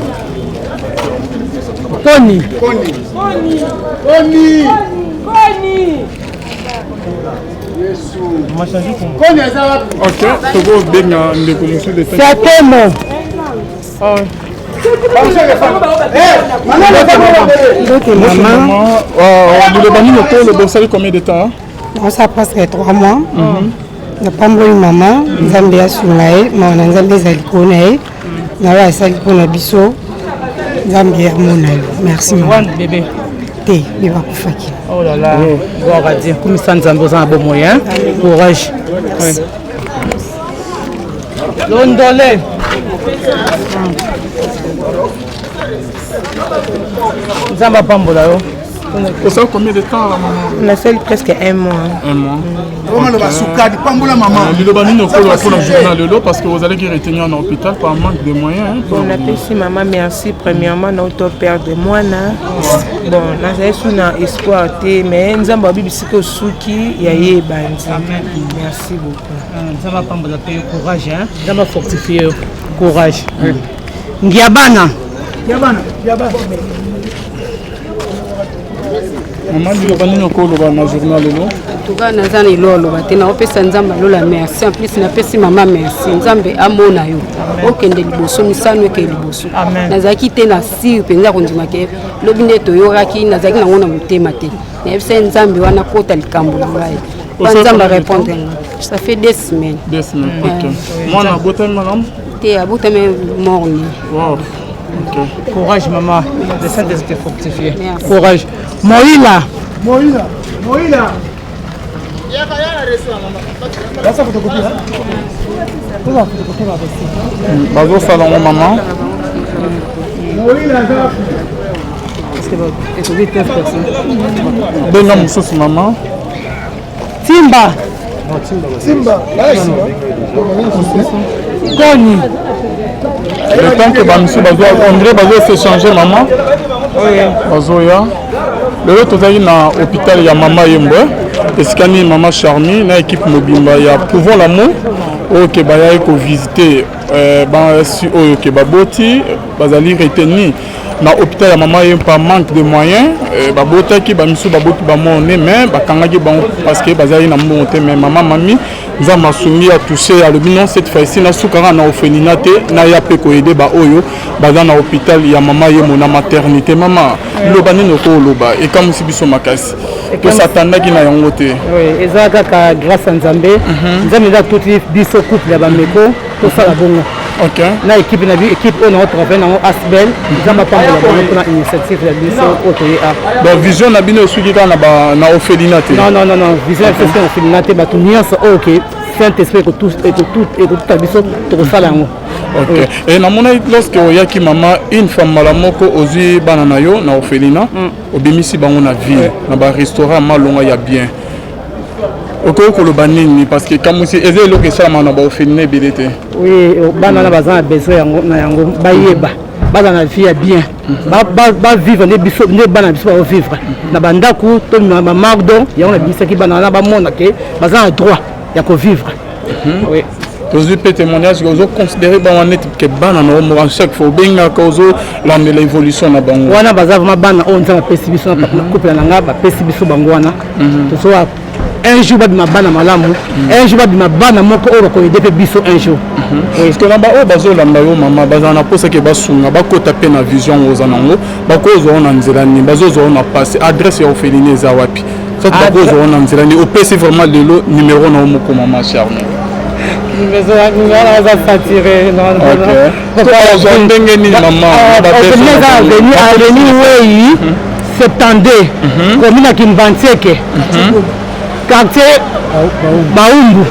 Koni. Koni. Koni. Koni. Koni. Ok, Togo Benga, le commission de c'est à quel mot? Maman, le bossari combien de temps? Ça presque 3 mois. Na pamboli maman, nzambe ya sulaye, maana nzambe ezali kona ye. Na wa esali kona biso. Nzambe ya mona yo. Merci maman. Bébé. Te, bébé kufaki. Oh là là, gloire à Dieu. Comme ça, nous avons un bon moyen. Courage. Londolé. Nous avons pas de là. Vous savez combien de temps la maman? On a fait presque 1 mois. 1 mois. Comment le basouka, pambola maman? Le banino pour le journal de l'eau parce que vous allez retenir en hôpital par manque de moyens. Bon, on appelle si maman merci premièrement notre père de moi na. Bon, on a sous na espoir mais nous avons bibi siko suki ya ye bandi. Merci beaucoup. Nous avons pas de courage hein. Nous avons fortifié courage. Ndiabana. Ndiabana. Ndiabana. Maman dit que nous avons un journal de l'eau. En tout cas, nous avons un lolo. Nous avons fait un merci. En plus, nous avons fait maman merci. Nous avons fait un mona yo. Aucun de liboso, nous savons que liboso. Nous avons quitté na si nous avons dit que le binet toyora qui nous avons na muté maté. Nous avons fait un zambi wana kota likambo lai. Nous avons répondre. Ça fait 2 semaines. 2 semaines. OK. Moi na boté madame. Té a boté morni. Wow. Okay. Courage maman, le Saint-Esprit fortifié. Courage. Moïla. Moïla. Moïla. Bazo salon maman. Moïla. Benga mususu maman. Simba. Simba. Koni. Le temps que monsieur André Bazo s'échanger maman. Oui. Bazo ya. Le autre est dans l'hôpital, il y a maman Yembo. Escani maman Charmi, na équipe mobimba ya pouvons l'amour. OK ba ya ko visiter ba si OK ba boti bazali retenir na hôpital ya maman Yembo par manque de moyens ba botaki ba misu ba boti ba moné mais ba kangaki ba parce que bazali na monté mais maman mami nous avons soumis à toucher à le bilan cette fois-ci na soukara na ofenina te na ya pe ko aider ba oyo baza na hôpital ya maman Yembo na maternité maman lobani no ko loba et comme si biso makasi que satana qui na yango te oui ezaka ka grâce à Nzambe Nzambe da tout biso couple ya ba meko to sala bongo. OK na équipe na équipe on a travaillé na Asbel Nzamba pa la bongo pour initiative ya biso OTA donc vision na bino suki ka na ba na ofenina te non vision c'est ofenina te ba tout nuance OK Saint-Esprit que tout ta biso to sala yango. OK. Et na mona lorsque oyaki maman une femme malamoko ozui banana yo na orphelinat obimisi bango na ville na ba restaurant malonga ya bien. OK ko lo banini parce que comme si ezé lo que ça na ba orphelinat bilete. Oui, banana bazana besoin yango na yango bayeba. Bazana vie ya bien. Ba vivre ne biso ne banana biso ba vivre. Na bandaku to na ba mardo yango na biso ki banana ba mona ke bazana droit ya ko vivre. Oui. Aujourd'hui, peut témoignage que vous considérez que bana na chaque fois benga cause l'évolution na bango. Wana baza vraiment bana on nzanga pesi biso na couple na nga ba pesi biso bango wana. To so un jour ba bima bana malamu, un jour ba bima bana moko o ko aider pe biso un jour. Est-ce que là-bas o bazo lamba yo mama baza na posa ke basunga ba kota pe na vision oza nango ba ko zo na nzela ni bazo zo na passer adresse ya Ophéline za wapi. Ça ba ko zo na nzela ni o pesi vraiment le numéro na moko mama Charme. Mais on va s'attirer non oui 72 commune à Kimbantseke quartier Baumbu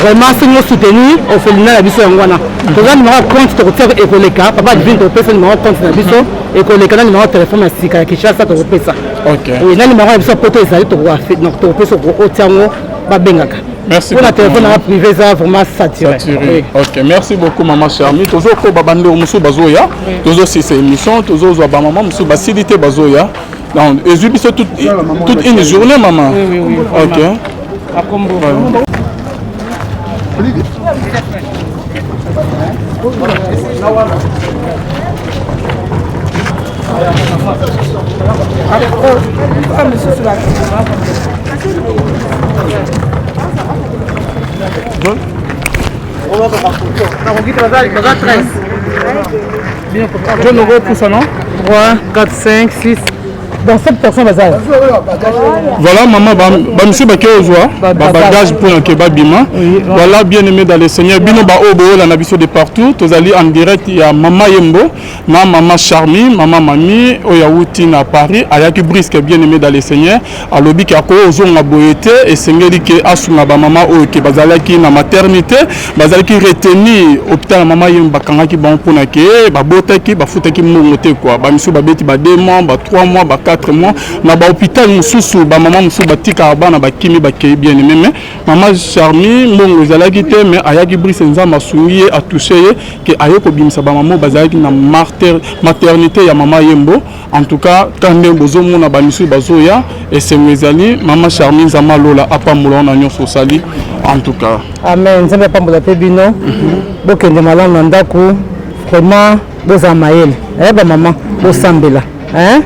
vraiment c'est nous soutenir au féminin la biso ngwana to za numéro compte to faire écoleka papa divine to pesa numéro compte na biso écoleka na numéro téléphone na sika ya Kinshasa to pesa OK oui na numéro biso poto ezali to ko fait donc to pesa ko otiango ba bengaka. Merci pour la téléphone privé ça vraiment saturé. Oui. OK, merci beaucoup maman Charmi. Toujours ko babande musu bazoya. Toujours si c'est émission, toujours zo ba maman musu basilité bazoya. Donc ezubi c'est toute une journée maman. Oui. OK. À Combo. Je me repousse, non 3, 4, 5, 6. Dans 7 personnes, voilà, maman, monsieur Baké Ozoa, bagage pour un kebab bima. Voilà, bien aimé dans le Seigneur. Bino ba obo la nabiso de partout. Tozali en direct, il y a maman Yembo, na maman Charmi, maman Mami, Oyawuti na Paris, ayaki brisque bien aimé dans le Seigneur. Alobi ka ko ozo nga boyete et sengeli ke asunga ba maman o ke bazalaki na maternité, bazalaki retenir hôpital maman Yemba kangaki bon pona ke ba botaki ba futaki mongote quoi. Ba misu ba beti ba 2 mois, ba 3 mois, ba 4 mois na ba hôpital mususu ba maman mususu batika bana bakimi bakei bien aimé maman Charmi mbongo ezalaki te mais ayaki brise nzamba sungi a touché que ayoko bimisa ba maman bazalaki na maternité ya maman Yembo en tout cas quand bozo mona ba misu bazoya et c'est ezali maman Charmi nzama lola apambola na nyonso sali en tout cas amen nzamba pambola pe bino bokende malamu na ndako vraiment boza mayele ba maman bosambela. Hein?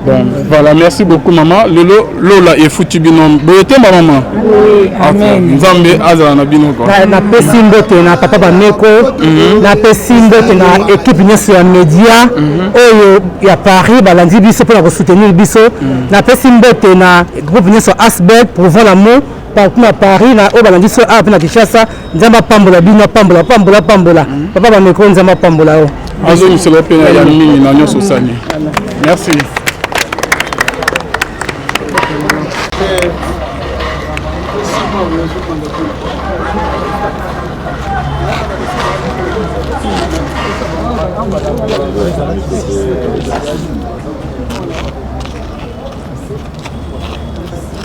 Bon, voilà, merci beaucoup maman. Lolo Lola et foutu binom. Boyete ma maman. Oui, amen. Nzambe azala na bino quoi. Na pesi mbote na papa Bameko, na pesi mbote na équipe nyonso ya média oyo ya Paris balandi biso pour soutenir biso. Na pesi mbote na groupe nyonso Asbel pour voir l'amour. Partout à Paris na balandi so a na Kinshasa, nzamba pambola bino pambola. Papa Bameko nzamba pambola o. Azo muselo pena ya mingi na nyonso sani. Merci.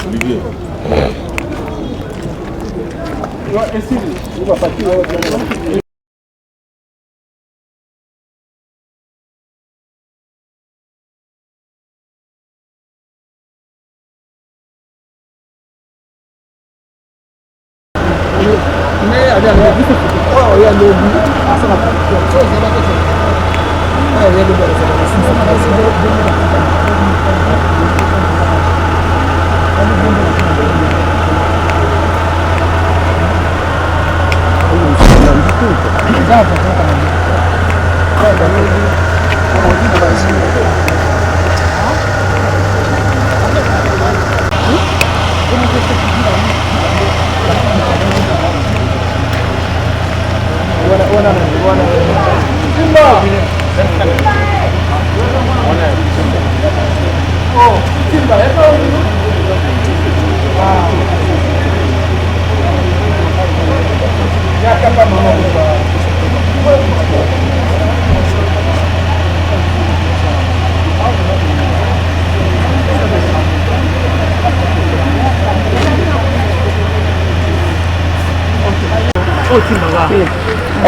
Olivier.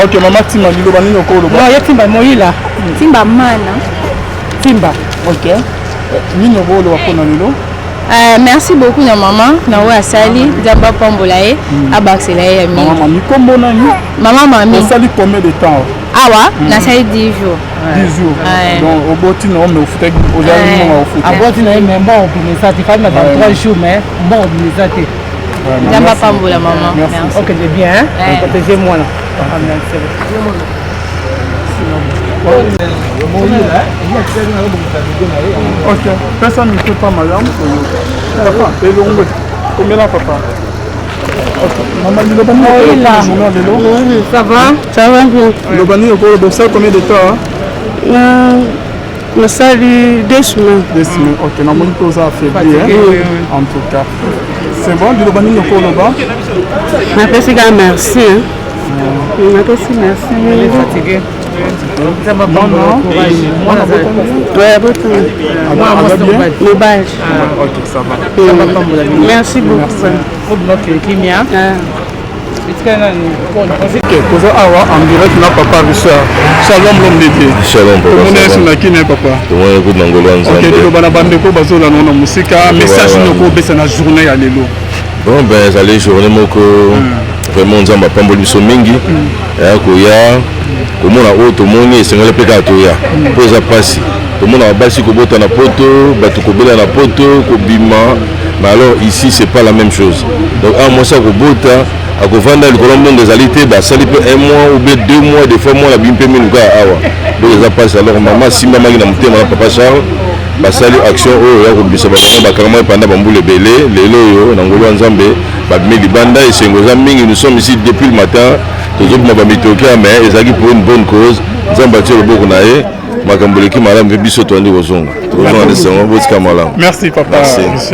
Ok, maman Timba, il doit venir au colo. Non, il y a Timba, Moïla. Timba Mana. Timba. Ok. Nino Bolo, Aponanilo. Merci beaucoup na maman na wa sali Nzamba pambola ye abaksela ye mi. Maman mami kombo na ni? Maman mami. On sali combien de temps? Awa na sali 10 jours. 10 jours. Donc au boti na on me futek aujourd'hui on va futek. A boti na mais bon pour ça tu fais dans 3 jours mais bon pour ça tu. Nzamba pambola maman. Merci. OK, c'est bien. Protégez-moi là. Merci. Ok, personne ne peut pas madame. Papa, et l'ombre. Combien là papa? Ok, maman, il a pas Ça va? Ça va bien. Le bani au cours de ça, combien de temps? Je salue 2 semaines. 2 semaines, ok, on a mon pause à affaibli, en tout cas. C'est bon, le bani au cours de bas? Merci. Merci. Merci. Elle est fatiguée. Ça va bon, non? Ok, ça va. Merci beaucoup. Koza awa en direct na papa Richard. Shalom l'homme de Dieu. Shalom papa. Mon est sur na kine papa. Moi écoute Nangolo Nzambe. Ok, de bana bande ko bazola na musika message noko besa na journée ya lelo. Bon ben allez journée moko vraiment Nzamba pamboli so mingi. Ya ko ya komona auto moni esengele peka to ya. Poza pasi. Komona basi ko bota na poto, batu ko bela na poto, ko bima. Mais alors ici c'est pas la même chose. Donc à moi ça ko bota à vendre le colombe des alités, ça lui peut 1 mois ou bien 2 mois, des fois moi la bimpe minuga awa. Donc ça passe alors maman si maman qui n'a monté mon papa Charles, ça lui action oh ya ko bisa ba carrément pendant bambou le belé, les loyo na ngolo Nzambe, ba meli banda et sengoza mingi nous sommes ici depuis le matin, toujours ma ba mitokia mais ezaki pour une bonne cause, Nzamba tire beaucoup naé. Merci papa. Merci.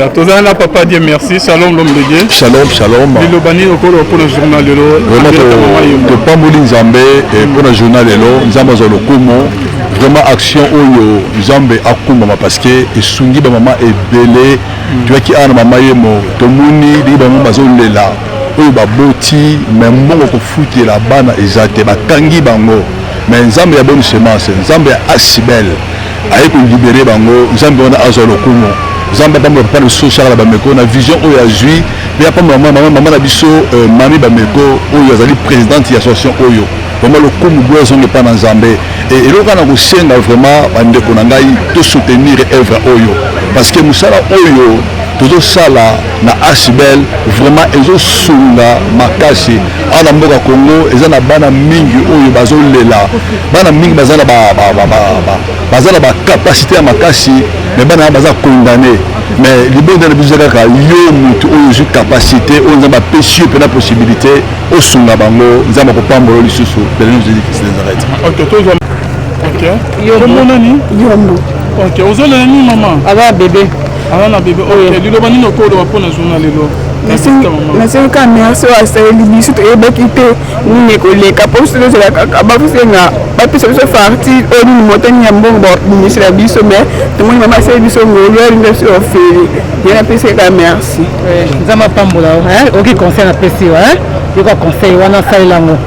Papa Dieu merci. Shalom l'homme de Dieu. Shalom shalom. Le bani au cours pour le journal lelo. Vraiment de pamboli Nzambe et pour le journal lelo Nzamba zolo kumo vraiment action oyo Nzambe akuma parce que esungi ba mama ebele tu vois qui ana mama yemo tomuni li ba mama zolela oyo ba boti mais mbongo ko futela bana ezate bakangi bango. Mais Nzambe ya bonne semence, Nzambe ya asibel, aye ko libérer bango, Nzambe on a azolo kumo, Nzambe ba pas le social ba meko na vision oyo azui, ya pa maman na biso mami ba meko oyo azali présidente ya association oyo. Vraiment le kumo bozo ne pas na Nzambe et le kana ko senga vraiment bande ko na ngai to soutenir œuvre oyo parce que musala oyo toujours sala na asibel vraiment ezosunga makasi ana mboka Congo ezana bana mingi oyo bazolela bana mingi bazana bazana ba capacité ya makasi mais bana baza condamné mais libonda na bizaka ka yo mutu oyo ju capacité oyo nzamba péché pe na possibilité osunga bango nzamba ko pambolo lisusu de nous dit que c'est des arrêts. OK toujours. OK. Comment nani? Yombo. OK, ozolela ni maman. Aba bébé. Alors na bébé OK, lilo bani no ko do pour na journal lelo. Merci ka merci wa sa libiso to ebakite ni ko le kapos to la ka ba fusenga ba pisa so farti o ni motani ya mbongo ni sira biso mais to mo mama sa biso ngolo ya ngi so feli ya pisa ka merci Nzamba pambola OK conseil na pesi il va conseil wana sailango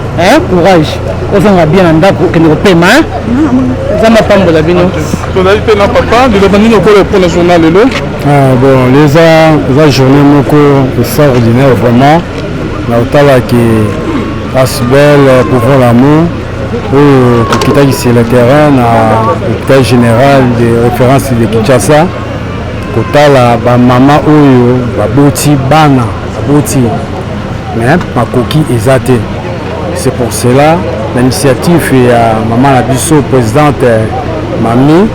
courage ozanga bien na ndako kende ko pema Nzamba pambola bino to la pe na papa lilo bani no ko pour le journal lelo. Bon, les journées moko extraordinaire vraiment. Na otala qui asbel pour l'amour ou qui sur le terrain na hôpital général de référence de Kinshasa. Kotala ba mama oyo ba boti bana boti mais makoki ezate. C'est pour cela l'initiative ya maman la biso présidente Mami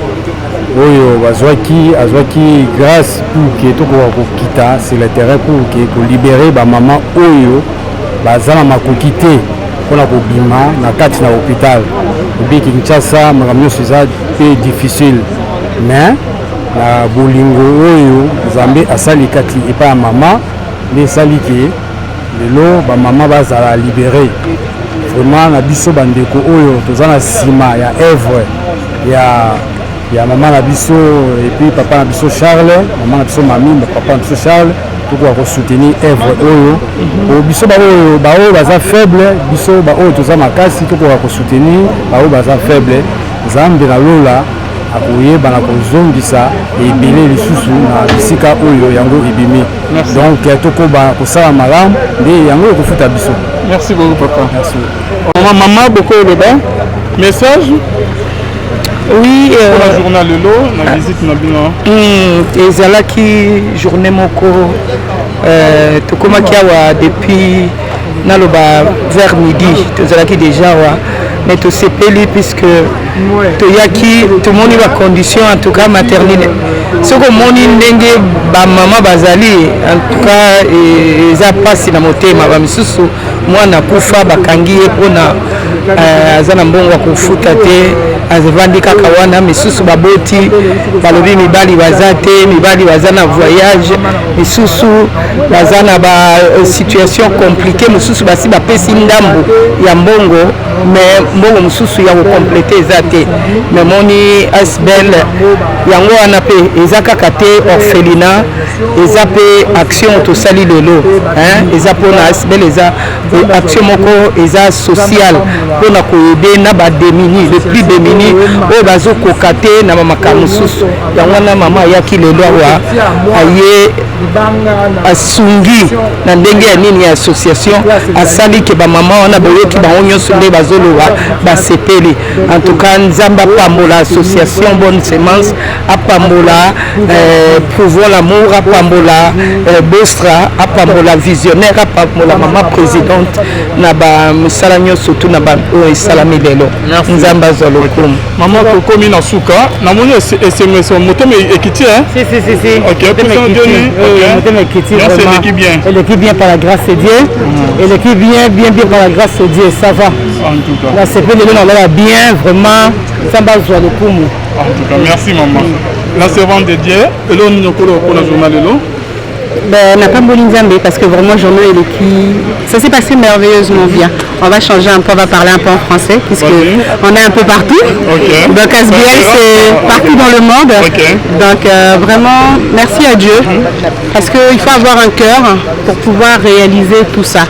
oyo azwaki grâce pour que tokoka kokita sur le terrain pour libérer bamama oyo baza na makoki te mpona kobima na kati na hôpital obi Kinshasa makambo nyonso eza mpe difficile mais na bolingo oyo Nzambe asali kati epai ya mama nde esali ke lelo bamama bazala libéré vraiment na biso bandeko oyo toza na nsima ya œuvre ya maman na biso et puis papa na biso Charles, maman na biso Mami, papa na biso Charles, tout quoi soutenir œuvre oyo. Biso ba oyo baza faible, biso ba oyo toza makasi tout quoi soutenir ba oyo baza faible. Nzambe na lola akoyeba na kozongisa ebele lisusu na bisika oyo yango ebimi. Donc tokoba kosala malamu nde yango ekofuta biso. Merci beaucoup papa. Merci. Maman beaucoup Loba. Message? Oui, la journée lelo na visite na bino. Ezalaki journée moko tokomaki awa depuis naloba vers midi tozalaki déjà wa mais tosepeli puisque toyaki tomoni ba condition en tout cas maternelle soko moni ndenge ba mama bazali en tout cas eza pasi na motema ba misusu mwana kufa bakangi ye pona aza na mbongo ya kofuta te azevandi kaka wana misusu baboti balobi mibali baza te mibali baza na voyage misusu baza na ba situation compliquée misusu basi bapesi ndambu ya mbongo mais mbongo misusu ya kokomplete eza te mais moni asbel yango wana pe eza kaka te orphelinat eza pe action tosali lelo eza mpona asbel eza action moko eza sociale mpona koyede na bademini le plus démini oyo bazokoka te na bamakambo mosusu yango wana mama ayaki lelo awa aye asungi na ndenge ya nini ya association asali ke bamama wana boyoki bango nyonso nde bazoloba basepeli en tout cas nzambe apambola association bonne semence apambola pouvons l'amour apambola bostra apambola visionnaire apambola mama présidente na bamosala nyonso tu na baoyo esalami lelo nzambe azwa lokumu. Maman tokomi na suka namoni SMS motema ekiti si OK motema ekiti vraiment elle équipe bien par la grâce de Dieu elle équipe bien par la grâce de Dieu ça va en tout cas la CP lelo na la bien vraiment nzambe azwa lokumu. En tout cas merci maman la servante de Dieu elo nyokolo pour la journée lelo. Ben, on n'a pas beau Nzambe parce que vraiment journée ça s'est passé merveilleusement bien. On va changer un peu, on va parler un peu en français puisque on est un peu partout. Donc ASBL c'est partout dans le monde. Donc vraiment merci à Dieu parce qu'il faut avoir un cœur pour pouvoir réaliser tout ça.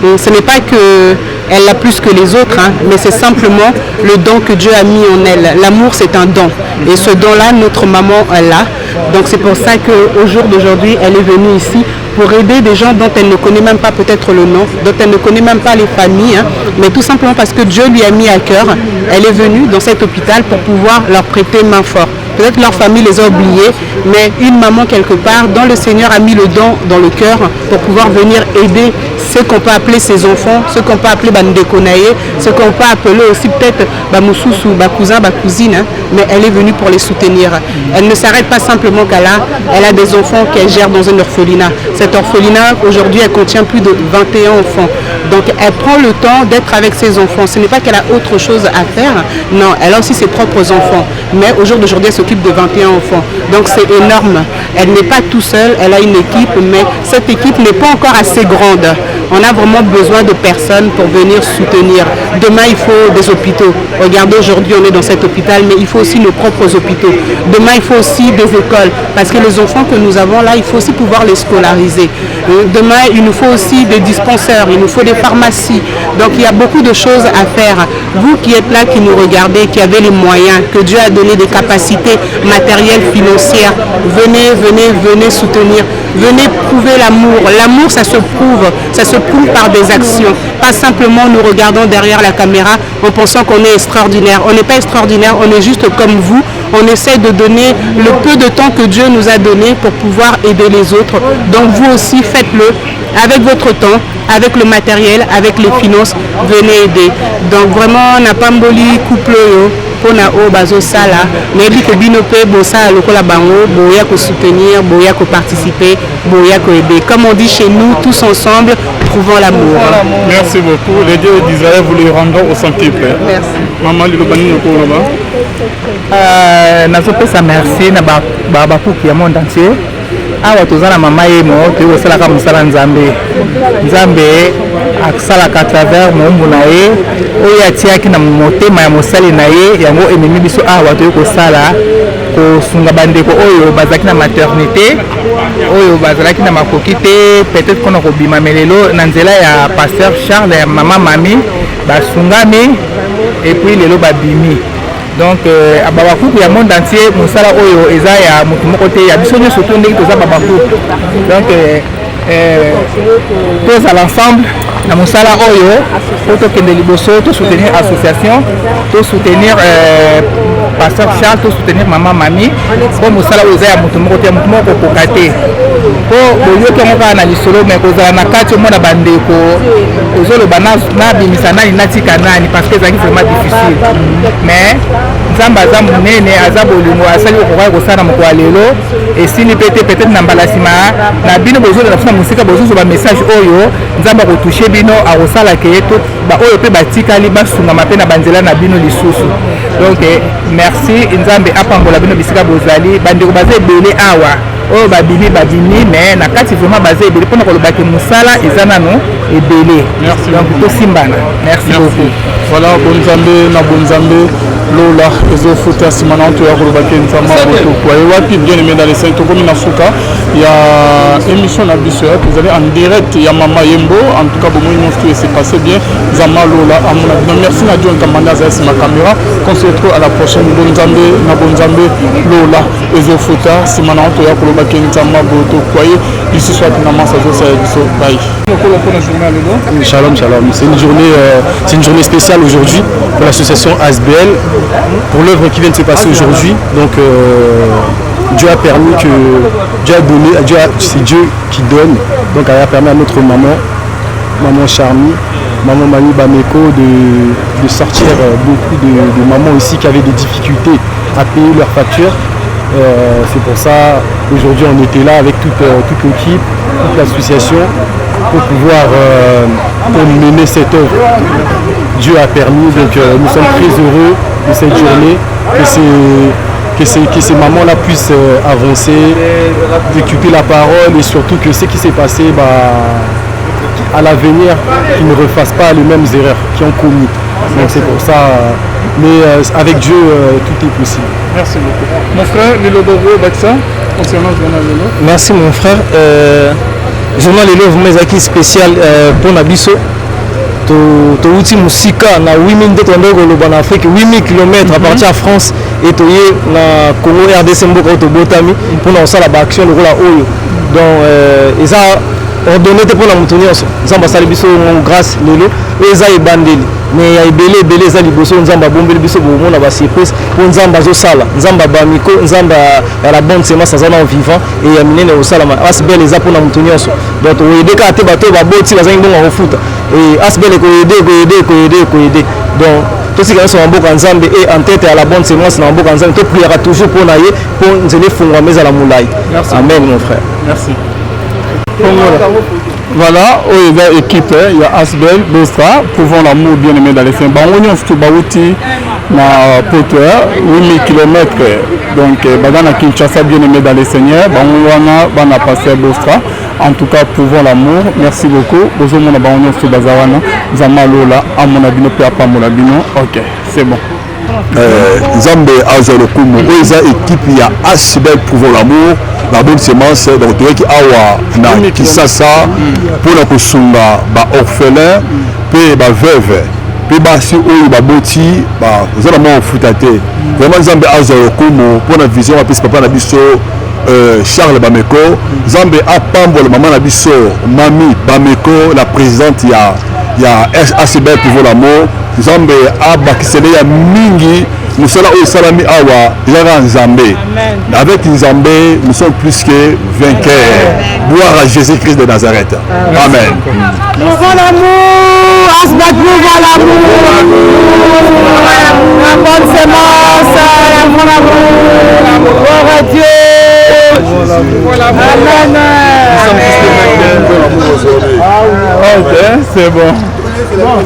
Et ce n'est pas que elle l'a plus que les autres, mais c'est simplement le don que Dieu a mis en elle. L'amour, c'est un don. Et ce don-là, notre maman l'a. Donc c'est pour ça qu'au jour d'aujourd'hui, elle est venue ici pour aider des gens dont elle ne connaît même pas peut-être le nom, dont elle ne connaît même pas les familles, mais tout simplement parce que Dieu lui a mis à cœur. Elle est venue dans cet hôpital pour pouvoir leur prêter main forte. Peut-être leur famille les a oubliés, mais une maman quelque part, dont le Seigneur a mis le don dans le cœur pour pouvoir venir aider ce qu'on peut appeler ses enfants, ce qu'on peut appeler Bandekonaye, ce qu'on peut appeler aussi peut-être Bamoussous, Bakousin, Bakousine, mais elle est venue pour les soutenir. Elle ne s'arrête pas simplement qu'à là, elle a des enfants qu'elle gère dans un orphelinat. Cet orphelinat, aujourd'hui, elle contient plus de 21 enfants. Donc elle prend le temps d'être avec ses enfants. Ce n'est pas qu'elle a autre chose à faire, non, elle a aussi ses propres enfants. Mais au jour d'aujourd'hui, elle s'occupe de 21 enfants. Donc c'est énorme. Elle n'est pas tout seule, elle a une équipe, mais cette équipe n'est pas encore assez grande. On a vraiment besoin de personnes pour venir soutenir. Demain, il faut des hôpitaux. Regardez, aujourd'hui, on est dans cet hôpital, mais il faut aussi nos propres hôpitaux. Demain, il faut aussi des écoles, parce que les enfants que nous avons là, il faut aussi pouvoir les scolariser. Demain, il nous faut aussi des dispensaires, il nous faut des pharmacies. Donc, il y a beaucoup de choses à faire. Vous qui êtes là, qui nous regardez, qui avez les moyens, que Dieu a donné des capacités matérielles, financières, venez soutenir. Venez prouver l'amour. L'amour, ça se prouve par des actions. Pas simplement nous regardant derrière la caméra en pensant qu'on est extraordinaire. On n'est pas extraordinaire, on est juste comme vous. On essaie de donner le peu de temps que Dieu nous a donné pour pouvoir aider les autres. Donc vous aussi, faites-le avec votre temps, avec le matériel, avec les finances. Venez aider. Donc vraiment, Napamboli couple pona o bazo sala mais dit que bino pe bosa lokola bango boya ko soutenir boya ko participer boya ko aider comme on dit chez nous tous ensemble trouvons l'amour. Merci beaucoup, les dieux d'Israël vous les rendront au centuple. Merci maman Lilobani yoko là-bas nazopesa merci na ba kuki ya monde entier awa tozana mama yemo toyosalaka mosala nzambe asalaka à travers mombu na ye oyo atiaki na motema ya mosali na ye yango ememi biso awa toyi kosala kosunga bandeko oyo bazalaki na maternité oyo bazalaki na makoki te peut-être kona kobima melelo na nzela ya pasteur Charles ya mama mami basungami et puis lelo babimi Donc babaku ya monde entier mosala oyo eza ya motu moko te ya biso nyonso to ndenge toza babaku. Donc tous à l'ensemble na mosala oyo po tokende liboso to soutenir association, to soutenir pasteur Charles, to soutenir maman Mami po mosala oyo eza ya motu moko te, motu moko kokoka te po boyoki yango kaka na lisolo me kozala na kati omona bandeko ozoloba nabimisa nani natika nani parce que ezalaki vraiment difficile mais nzambe aza monene aza bolingo asali okokai kosala moko ya lelo esili pe te peut-être na mbala nsima na bino bozolela mpona mosika bozozwa bamessage oyo nzambe akotushe bino akosalaka ye to baoyo mpe batikali basungama mpe na banzela na bino lisusu. Donc merci nzambe apambola bino bisika bozali bandeko baza ebele awa oyo babimi mais na kati vraiment baza ebele mpona kolobaki mosala eza nano ebele. Donc tosimbana. Merci beaucoup. Voilà, bonzambe Lola ezofuta nsima na oyo ya kolobaki nzambe botoku wapi bien aimé dans les 5 tokomi na suka ya émission na biso tozali en direct ya mama Yembo. En tout cas bomoi nyonso tout s'est passé bien nzambe Lola amona bino. Merci na John Kamanda azali nsima caméra. On se retrouve à la prochaine. Bonzambe Lola ezofuta nsima na oyo ya kolobaki nzambe botoku ici soit na masa zosala biso bye. Shalom. C'est une journée spéciale aujourd'hui pour l'association ASBL, pour l'œuvre qui vient de se passer aujourd'hui. Donc Dieu a permis que Dieu a donné, c'est Dieu qui donne. Donc il a permis à notre maman Charmy, maman Mani Bameko de sortir beaucoup de mamans ici qui avaient des difficultés à payer leurs factures. C'est pour ça aujourd'hui on était là avec toute l'équipe, toute l'association pour pouvoir mener cette œuvre. Dieu a permis, donc nous sommes très heureux de cette journée, que ces mamans-là puissent avancer, récupérer la parole et surtout que ce qui s'est passé à l'avenir, qu'ils ne refassent pas les mêmes erreurs qu'ils ont commis. Donc c'est pour ça, mais avec Dieu, tout est possible. Merci beaucoup. Mon frère, Lilo Bobo Baksa, concernant le journal Lilo. Merci mon frère. Journal Lilo, vous m'avez spécial pour Nabiso. Touti Moussika, na 8000 km en Afrique, 8000 km à partir de France et toye na Congo RDC Mboko to Botami pour na osala ba action lokola oyo. Donc eza ordonné pour la moutonio nzamba sali biso mon grâce lelo eza ebandeli mais ya ebele eza liboso nzamba bombeli biso bomona ba surprise pour nzamba zo sala nzamba bamiko nzamba ya la bonne semence azana vivant et ya minene osala ma asbel eza pour na moutonio donc oyedeka te bato ba boti bazangi bongo ofuta et asbel ko aider donc tout ce qui est sur mboka nzambe et en tête à la bonne semence na mboka nzambe to priera toujours pour naye pour nzele fungwa meza la moulai. Amen mon frère. Merci. Voilà, il y a l'équipe, il y a Asbel, Bostra, Pouvons l'amour bien aimé dans les fins. On y a tout Bauti, na Poteur, 8000 km. Donc, Badana Kinshasa bien aimé dans les seigneurs. On a passé Bostra. En tout cas, Pouvons l'amour. Merci beaucoup. Bonjour, mon abonné sur Bazawana. Zamalola, à mon abino, puis à pas mon abino. Ok, c'est bon. Nzambe Azolokumu, eza équipe ya Asbel Pouvons l'amour. La bonne semence donc tu vois awa na Kisasa pour la kosunga ba orphelin pe ba veuve pe ba si oyo ba boti ba zala mo futate vraiment Nzambe Azolokumu pour la vision apesi papa na biso Charles Bameko Nzambe apambola maman na biso Mami Bameko la présidente ya ASBL pour l'amour Nzambe abakisele ya mingi nous sommes au salami awa yara Nzambe. Avec Nzambe, nous sommes plus que vainqueurs. Gloire à Jésus-Christ de Nazareth. Amen. Pouvons l'amour, Asbel pouvons l'amour. La bonne semence, l'amour. Gloire à Dieu. Amen. Ok, c'est bon.